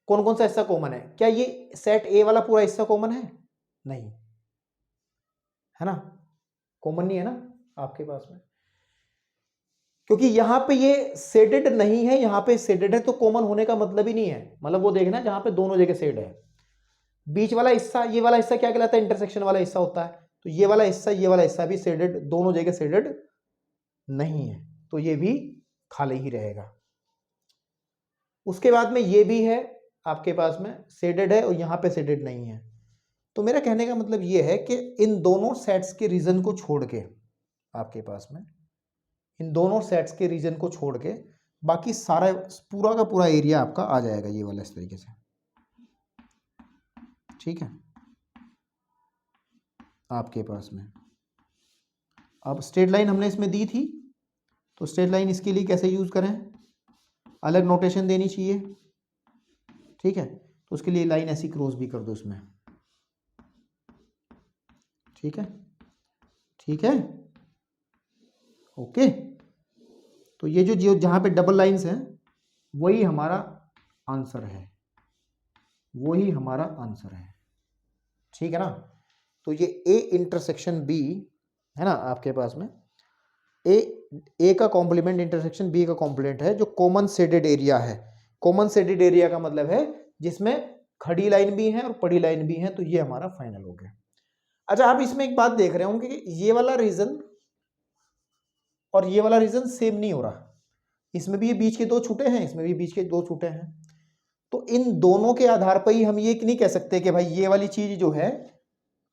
कौन कौन सा हिस्सा कॉमन है, क्या ये सेट ए वाला पूरा हिस्सा कॉमन है, नहीं है ना, कॉमन नहीं है ना आपके पास में, क्योंकि यहां पे ये शेडेड नहीं है, यहां पे शेडेड है, तो कॉमन होने का मतलब ही नहीं है। मतलब वो देखना जहां पे दोनों जगह शेड है, बीच वाला हिस्सा, ये वाला हिस्सा क्या कहलाता है, इंटरसेक्शन वाला हिस्सा होता है। तो ये वाला हिस्सा भी शेडेड, दोनों जगह शेडेड नहीं है, तो ये भी खाली ही रहेगा। उसके बाद में ये भी है आपके पास में शेडेड है और यहां पे शेडेड नहीं है। तो मेरा कहने का मतलब ये है कि इन दोनों सेट्स के रीजन को छोड़ के, आपके पास में इन दोनों सेट्स के रीजन को छोड़ के बाकी सारा पूरा का पूरा एरिया आपका आ जाएगा ये वाला इस तरीके से, ठीक है, आपके पास में। अब स्ट्रेट लाइन हमने इसमें दी थी, तो स्ट्रेट लाइन इसके लिए कैसे यूज करें, अलग नोटेशन देनी चाहिए, ठीक है। तो उसके लिए लाइन ऐसी क्रॉस भी कर दो इसमें, ठीक है, ठीक है, ओके। तो ये जो जहां पे डबल लाइंस हैं वही हमारा आंसर है, वही हमारा आंसर है, ठीक है ना। तो ये ए इंटरसेक्शन बी है ना आपके पास में, ए का कॉम्प्लीमेंट इंटरसेक्शन बी का कॉम्प्लीमेंट है, जो कॉमन शेडेड एरिया है। कॉमन शेडेड एरिया का मतलब है जिसमें खड़ी लाइन भी है और पड़ी लाइन भी है, तो ये हमारा फाइनल हो गया। अच्छा आप इसमें एक बात देख रहे होंगे कि ये वाला रीजन और ये वाला रीजन सेम नहीं हो रहा, इसमें भी ये बीच के दो छूटे हैं, इसमें भी बीच के दो छूटे हैं। तो इन दोनों के आधार पर ही हम ये नहीं कह सकते कि भाई ये वाली चीज जो है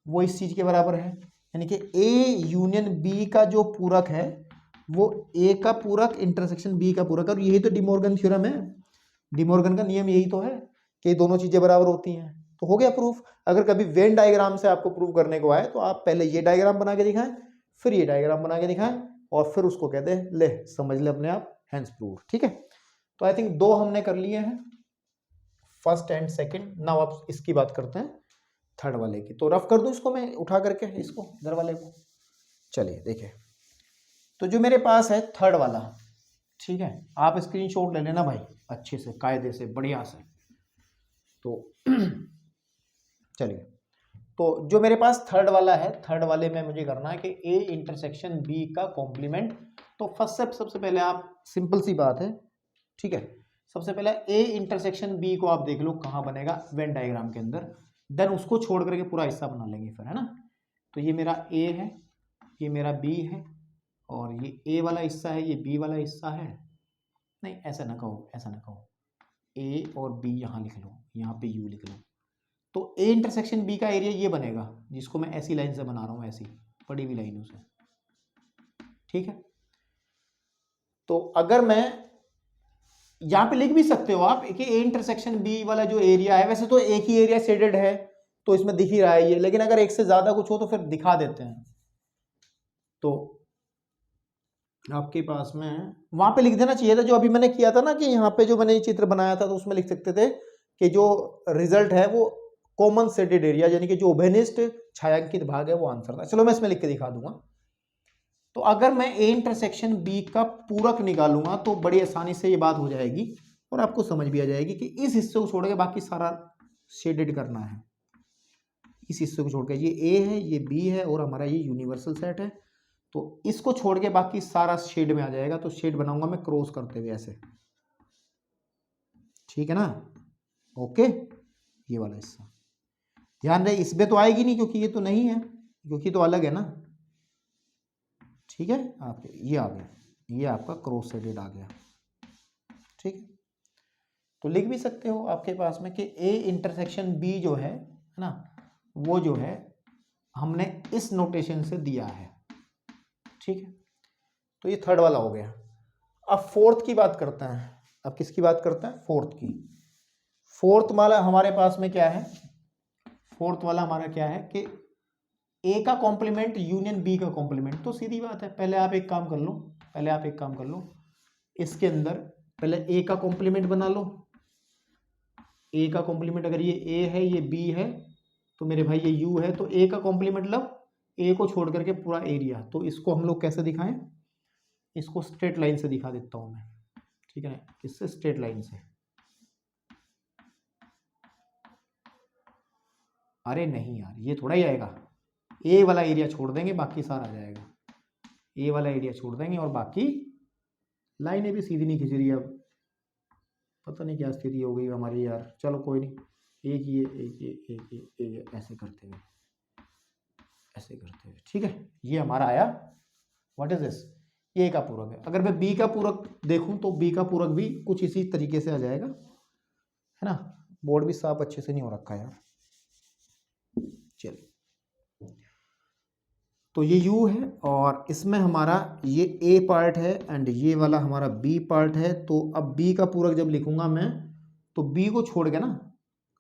वो इस चीज के बराबर है, यानी कि ए यूनियन बी का जो पूरक है वो ए का पूरक इंटरसेक्शन बी का पूरक, और यही तो डिमॉर्गन थ्योरम है, डिमॉर्गन का नियम यही तो है कि दोनों चीजें बराबर होती हैं। तो हो गया प्रूफ। अगर कभी वेन डायग्राम से आपको प्रूव करने को आए तो आप पहले ये डायग्राम बना के दिखाएं, फिर ये डायग्राम बना के दिखाएं, और फिर उसको कहते हैं ले समझ ले अपने आप, हैंस प्रूव। ठीक है, तो आई थिंक 2 हमने कर लिए हैं, फर्स्ट एंड सेकंड। नाउ अब इसकी बात करते हैं थर्ड वाले की। तो रफ कर दूं इसको मैं उठा करके, इसको इधर वाले को। चलिए देखिए, तो जो मेरे पास है थर्ड वाला, ठीक है, आप स्क्रीनशॉट ले लेना भाई अच्छे से, कायदे से, बढ़िया से। तो चलिए, तो जो मेरे पास थर्ड वाला है, थर्ड वाले में मुझे करना है कि ए इंटरसेक्शन बी का कॉम्प्लीमेंट। तो फर्स्ट स्टेप, सबसे पहले आप, सिंपल सी बात है, ठीक है, सबसे पहले ए इंटरसेक्शन बी को आप देख लो कहाँ बनेगा, वेन डायग्राम के अंदर, देन उसको छोड़ करके पूरा हिस्सा बना लेंगे फिर, है ना। तो ये मेरा ए है, ये मेरा बी है, और ये ए वाला हिस्सा है, ये बी वाला हिस्सा है। नहीं ऐसा ना कहो, ऐसा ना कहो, ए और बी यहाँ लिख लो, यहाँ पे यू लिख लो। तो ए इंटरसेक्शन बी का एरिया ये बनेगा, जिसको मैं ऐसी लाइन से बना रहा हूँ, ऐसी पड़ी हुई लाइनों से, ठीक है। तो अगर मैं यहाँ पे लिख भी सकते हो आप कि ए इंटरसेक्शन बी वाला जो एरिया है, वैसे तो एक ही एरिया शेडेड है तो इसमें दिख ही रहा है ये, लेकिन अगर एक से ज्यादा कुछ हो तो फिर दिखा देते हैं। तो आपके पास में वहां पे लिख देना चाहिए था, जो अभी मैंने किया था ना, कि यहाँ पे जो मैंने ये चित्र बनाया था, तो उसमें लिख सकते थे कि जो रिजल्ट है वो कॉमन शेडेड एरिया, यानी कि जो उभयनिष्ठ छायांकित भाग है वो आंसर था। चलो मैं इसमें लिख के दिखा दूंगा। तो अगर मैं ए इंटरसेक्शन बी का पूरक निकालूंगा तो बड़ी आसानी से ये बात हो जाएगी, और आपको समझ भी आ जाएगी कि इस हिस्से को छोड़ के बाकी सारा शेडेड करना है। इस हिस्से को छोड़ के, ये ए है, ये बी है, और हमारा ये यूनिवर्सल सेट है, तो इसको छोड़ के बाकी सारा शेड में आ जाएगा। तो शेड बनाऊंगा मैं क्रॉस करते हुए ऐसे, ठीक है ना, ओके। ये वाला हिस्सा ध्यान रहे, इसमें तो आएगी नहीं क्योंकि ये तो नहीं है, क्योंकि तो अलग है ना, ठीक है। आपके ये आ गया, ये आपका क्रॉस शेडेड आ गया, ठीक है। तो लिख भी सकते हो आपके पास में कि ए इंटरसेक्शन बी जो है ना, वो जो है हमने इस नोटेशन से दिया है, ठीक है। तो ये थर्ड वाला हो गया। अब फोर्थ की बात करते हैं। अब किसकी बात करते हैं? फोर्थ की। फोर्थ वाला हमारे पास में क्या है? फोर्थ वाला हमारा क्या है कि ए का कॉम्प्लीमेंट यूनियन बी का कॉम्प्लीमेंट। तो सीधी बात है, पहले आप एक काम कर लो, इसके अंदर पहले ए का कॉम्प्लीमेंट बना लो। ए का कॉम्प्लीमेंट, अगर ये ए है, ये बी है, तो मेरे भाई ये यू है, तो ए का कॉम्प्लीमेंट मतलब ए को छोड़ करके पूरा एरिया। तो इसको हम लोग कैसे दिखाएं? इसको स्ट्रेट लाइन से दिखा देता हूं मैं, ठीक है ना, किससे? स्ट्रेट लाइन से। अरे नहीं यार, ये थोड़ा ही आएगा, ए वाला एरिया छोड़ देंगे, बाकी सारा आ जाएगा। ए वाला एरिया छोड़ देंगे और बाकी लाइनें भी सीधी नहीं खिंच रही। अब पता नहीं क्या स्थिति हो गई हमारी यार, चलो कोई नहीं, एक ये एक ये एक ये एक ये, ऐसे करते हुए ठीक है। ये हमारा आया, व्हाट इज दिस? ए का पूरक है। अगर मैं बी का पूरक देखूं तो बी का पूरक भी कुछ इसी तरीके से आ जाएगा, है ना। बोर्ड भी साफ अच्छे से नहीं हो रखा यार, चलिए। तो ये u है और इसमें हमारा ये a पार्ट है एंड ये वाला हमारा b पार्ट है। तो अब b का पूरक जब लिखूंगा मैं, तो b को छोड़ के ना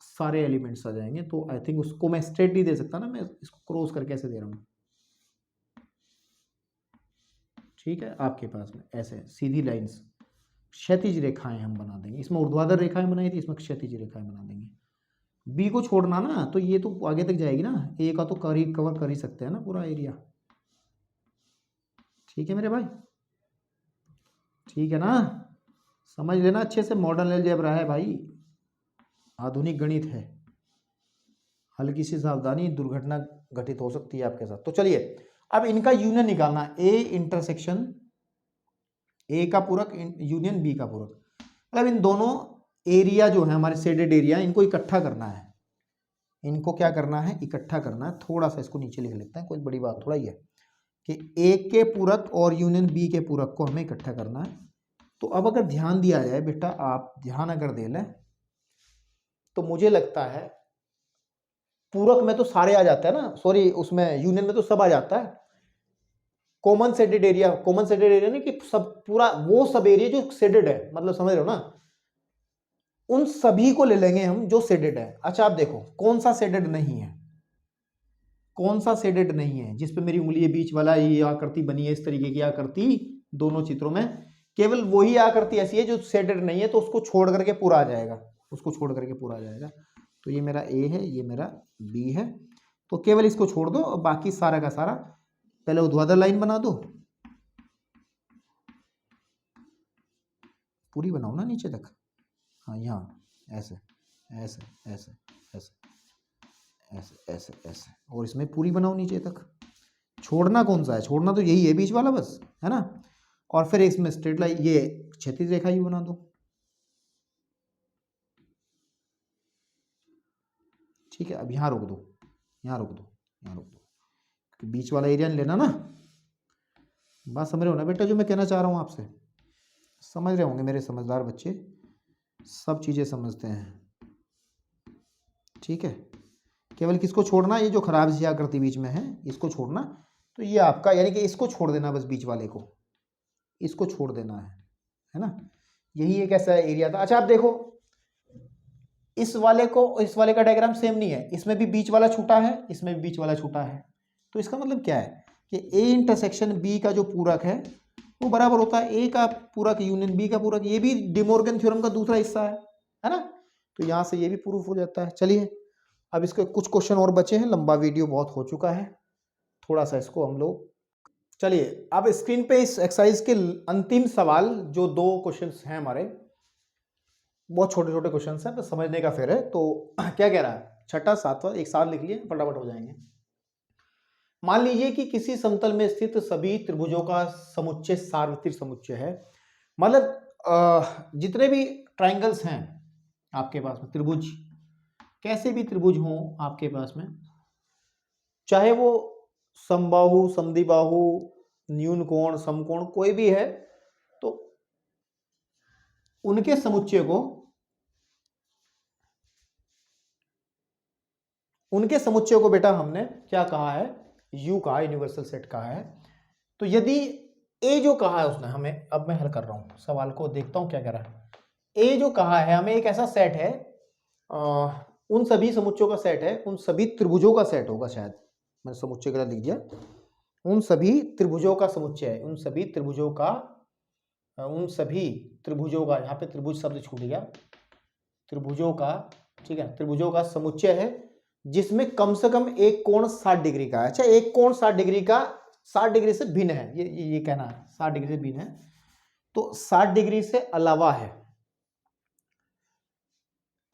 सारे एलिमेंट्स आ जाएंगे। तो आई थिंक उसको मैं स्ट्रेट नहीं दे सकता ना, मैं इसको क्रॉस करके ऐसे दे रहा हूँ, ठीक है। आपके पास में ऐसे सीधी लाइंस, क्षैतिज रेखाएं हम बना देंगे। इसमें ऊर्ध्वाधर रेखाएं बनाई थी, इसमें क्षैतिज रेखाएं बना देंगे। बी को छोड़ना ना, तो ये तो आगे तक जाएगी ना, ए का तो कवर कर ही सकते हैं ना पूरा एरिया, ठीक है मेरे भाई, ठीक है ना। समझ लेना अच्छे से, मॉडर्न अलजेब्रा है भाई, आधुनिक गणित है। हल्की सी सावधानी, दुर्घटना घटित हो सकती है आपके साथ। तो चलिए अब इनका यूनियन निकालना, ए इंटरसेक्शन ए का पूरक यूनियन बी का पूरक। मतलब इन दोनों एरिया जो है हमारे शेडेड एरिया, इनको इकट्ठा करना है। इनको क्या करना है? इकट्ठा करना है। थोड़ा सा इसको नीचे लिख लेते हैं, कोई बड़ी बात थोड़ा ही है कि ए के पूरक और यूनियन बी के पूरक को हमें इकट्ठा करना है। तो अब अगर ध्यान दिया जाए बेटा, आप ध्यान अगर दे लें तो मुझे लगता है पूरक में तो सारे आ जाता है ना, सॉरी उसमें यूनियन में तो सब आ जाता है। Common shaded area, common shaded area नहीं कि सब पूरा, वो सब एरिया जो सेडेड है, मतलब समझ रहे हो ना, उन सभी को ले लेंगे हम जो सेडेड है। अच्छा आप देखो कौन सा सेडेड नहीं है, कौन सा सेडेड नहीं है जिसपे मेरी उंगली है बीच वाला, ये आकृति बनी है इस तरीके की आकृति दोनों चित्रों में, केवल वही आकृति ऐसी है जो सेडेड नहीं है, तो उसको छोड़ करके पूरा आ जाएगा, उसको छोड़ करके पूरा आ जाएगा। तो ये मेरा ए है, ये मेरा बी है, तो केवल इसको छोड़ दो, बाकी सारा का सारा, पहले ऊर्ध्वाधर लाइन बना दो, पूरी बनाओ ना नीचे तक, हाँ यहाँ ऐसे ऐसे ऐसे ऐसे ऐसे ऐसे ऐसे, और इसमें पूरी बनाओ नीचे तक। छोड़ना कौन सा है, छोड़ना तो यही है बीच वाला बस, है ना। और फिर इसमें स्ट्रेट लाइन, ये क्षैतिज रेखा ही बना दो, ठीक है। अब यहाँ रोक दो, यहाँ रोक दो, यहाँ रोक दो, बीच वाला एरिया नहीं लेना ना। बात समझ रहे हो ना बेटा जो मैं कहना चाह रहा हूँ आपसे, समझ रहे होंगे मेरे समझदार बच्चे, सब चीज़ें समझते हैं, ठीक है। केवल किसको छोड़ना, ये जो खराब सी आकृति बीच में है इसको छोड़ना, तो ये आपका यानी कि इसको छोड़ देना बस, बीच वाले को इसको छोड़ देना है ना। यही एक ऐसा एरिया था। अच्छा आप देखो इस वाले को, इस वाले का डायग्राम सेम नहीं है, इसमें भी बीच वाला छूटा है, इसमें भी बीच वाला छूटा है, तो इसका मतलब क्या है कि ए इंटरसेक्शन बी का जो पूरक है वो बराबर होता है ए का पूरक यूनियन बी का पूरक। ये भी डिमोर्गन थ्योरम का दूसरा हिस्सा है ना, तो यहाँ से ये भी प्रूफ हो जाता है। चलिए अब इसके कुछ क्वेश्चन और बचे हैं, लंबा वीडियो बहुत हो चुका है, थोड़ा सा इसको हम लोग, चलिए अब स्क्रीन पे इस एक्सरसाइज के अंतिम सवाल, जो 2 क्वेश्चंस हैं हमारे, बहुत छोटे छोटे क्वेश्चंस हैं, तो समझने का फेर है। तो क्या कह रहा है, छठा सातवां एक साथ लिख लिए, फटाफट हो जाएंगे। मान लीजिए कि किसी समतल में स्थित सभी त्रिभुजों का समुच्चय सार्वत्रिक समुच्चय है, मतलब जितने भी ट्राइंगल्स हैं आपके पास में, त्रिभुज, कैसे भी त्रिभुज हों आपके पास में, चाहे वो समबाहु, समद्विबाहु, न्यून कोण, समकोण, कोई भी है, तो उनके समुच्चय को, उनके समुच्चय को बेटा हमने क्या कहा है, यू कहा, यूनिवर्सल सेट कहा है। तो यदि ए जो कहा है उसने हमें, अब मैं हल कर रहा हूं सवाल को, देखता हूं क्या कह रहा है। ए जो कहा है हमें एक ऐसा सेट है, उन सभी समुच्चयों का सेट है, उन सभी त्रिभुजों का सेट होगा, शायद मैंने समुच्चय गलत लिख दिया, उन सभी त्रिभुजों का समुच्चय है, उन सभी त्रिभुजों का, उन सभी त्रिभुजों का, यहाँ पे त्रिभुज शब्द छूट गया, त्रिभुजों का, ठीक है, त्रिभुजों का समुच्चय है जिसमें कम से कम एक कोण 60 डिग्री का है। अच्छा एक कोण 60 डिग्री का 60 डिग्री से भिन्न है, ये कहना है 60 डिग्री से भिन्न है, तो 60 डिग्री से अलावा है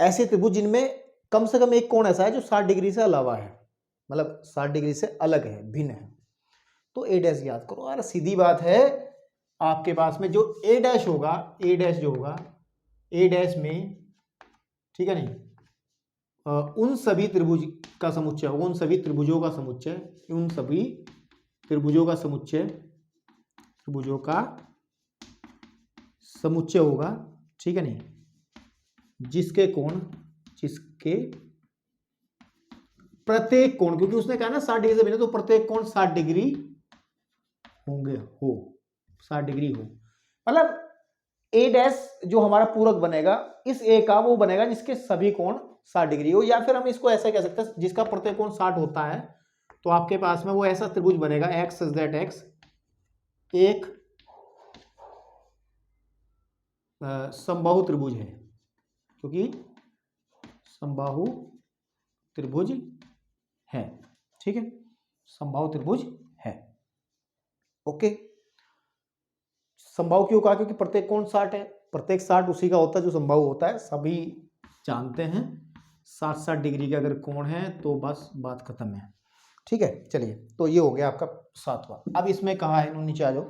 ऐसे त्रिभुज जिनमें कम से कम एक कोण ऐसा है जो 60 डिग्री से अलावा है, मतलब 60 डिग्री से अलग है, भिन्न है। तो ए डैश याद करो यार, सीधी बात है, आपके पास में जो ए डैश होगा, ए डैश जो होगा, ए डैश में, ठीक है नहीं, उन सभी त्रिभुज का समुच्चय होगा, उन सभी त्रिभुजों का समुच्चय, उन सभी त्रिभुजों का समुच्चय, त्रिभुजों का समुच्चय होगा, ठीक है नहीं, जिसके कोण, जिसके प्रत्येक कोण, क्योंकि उसने कहा ना 60 डिग्री से भिन्न, तो प्रत्येक कोण 60 डिग्री होंगे, हो 60 डिग्री हो, मतलब ए डैश जो हमारा पूरक बनेगा, इस ए का वो बनेगा जिसके सभी कोण 60 डिग्री हो, या फिर हम इसको ऐसा कह सकते हैं जिसका प्रत्येक कोण 60 होता है, तो आपके पास में वो ऐसा त्रिभुज बनेगा एक्स सच दैट एक्स एक समबाहु त्रिभुज है, क्योंकि समबाहु त्रिभुज है, ठीक है, समबाहु त्रिभुज है, ओके। समबाहु क्यों कहा, क्योंकि प्रत्येक कोण 60 है, प्रत्येक 60 उसी का होता है जो समबाहु होता है, सभी जानते हैं 60-60 डिग्री का अगर कोण है तो बस बात खत्म है, ठीक है। चलिए तो ये हो गया आपका 7वां। अब इसमें कहा है, नीचे आ जाओ,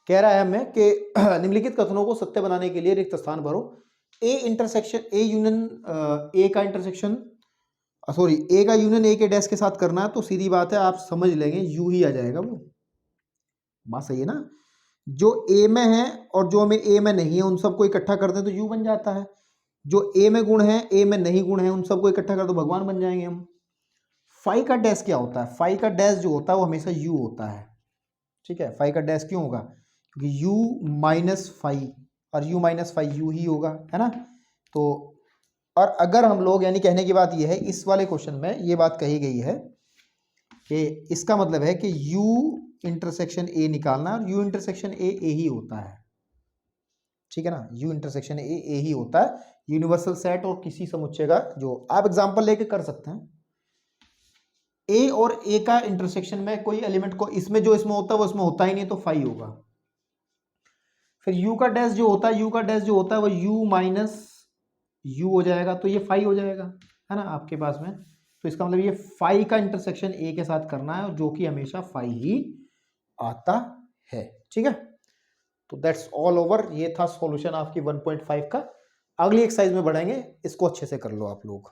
कह रहा है हमें कि निम्नलिखित कथनों को सत्य बनाने के लिए रिक्त स्थान भरो। A intersection, A union A का इंटरसेक्शन, सॉरी ए का यूनियन ए के डैश के साथ करना है, तो सीधी बात है आप समझ लेंगे यू ही आ जाएगा, वो बात सही है ना। जो ए में है और जो हमें ए में नहीं है उन सबको इकट्ठा करते हैं तो यू बन जाता है, जो ए में गुण है, ए में नहीं गुण है, उन सबको इकट्ठा कर दो, भगवान बन जाएंगे हम। फाई का डैश क्या होता है? फाई का डैश जो होता है वो हमेशा यू होता है, ठीक है। फाई का डैश क्यों होगा? क्योंकि यू माइनस फाई, और यू माइनस फाई यू ही होगा, है ना। तो और अगर हम लोग, यानी कहने की बात यह है, इस वाले क्वेश्चन में ये बात कही गई है कि इसका मतलब है कि u इंटरसेक्शन a निकालना, और u इंटरसेक्शन a ही होता है, ठीक है ना। u इंटरसेक्शन a ही होता है, यूनिवर्सल सेट और किसी समुच्चय का, जो आप एग्जांपल लेके कर सकते हैं। a और a का इंटरसेक्शन में कोई एलिमेंट को इसमें जो इसमें होता है वो इसमें होता ही नहीं, तो फाई होगा। फिर u का डैश जो होता है, u का डैश जो होता है वो u माइनस u हो जाएगा, तो ये फाई हो जाएगा, है ना आपके पास में। तो इसका मतलब ये फाई का इंटरसेक्शन a के साथ करना है, जो कि हमेशा फाई ही आता है, ठीक है। तो दैट्स ऑल ओवर, ये था सॉल्यूशन आपकी 1.5 का। अगली एक्सरसाइज में बढ़ेंगे, इसको अच्छे से कर लो आप लोग।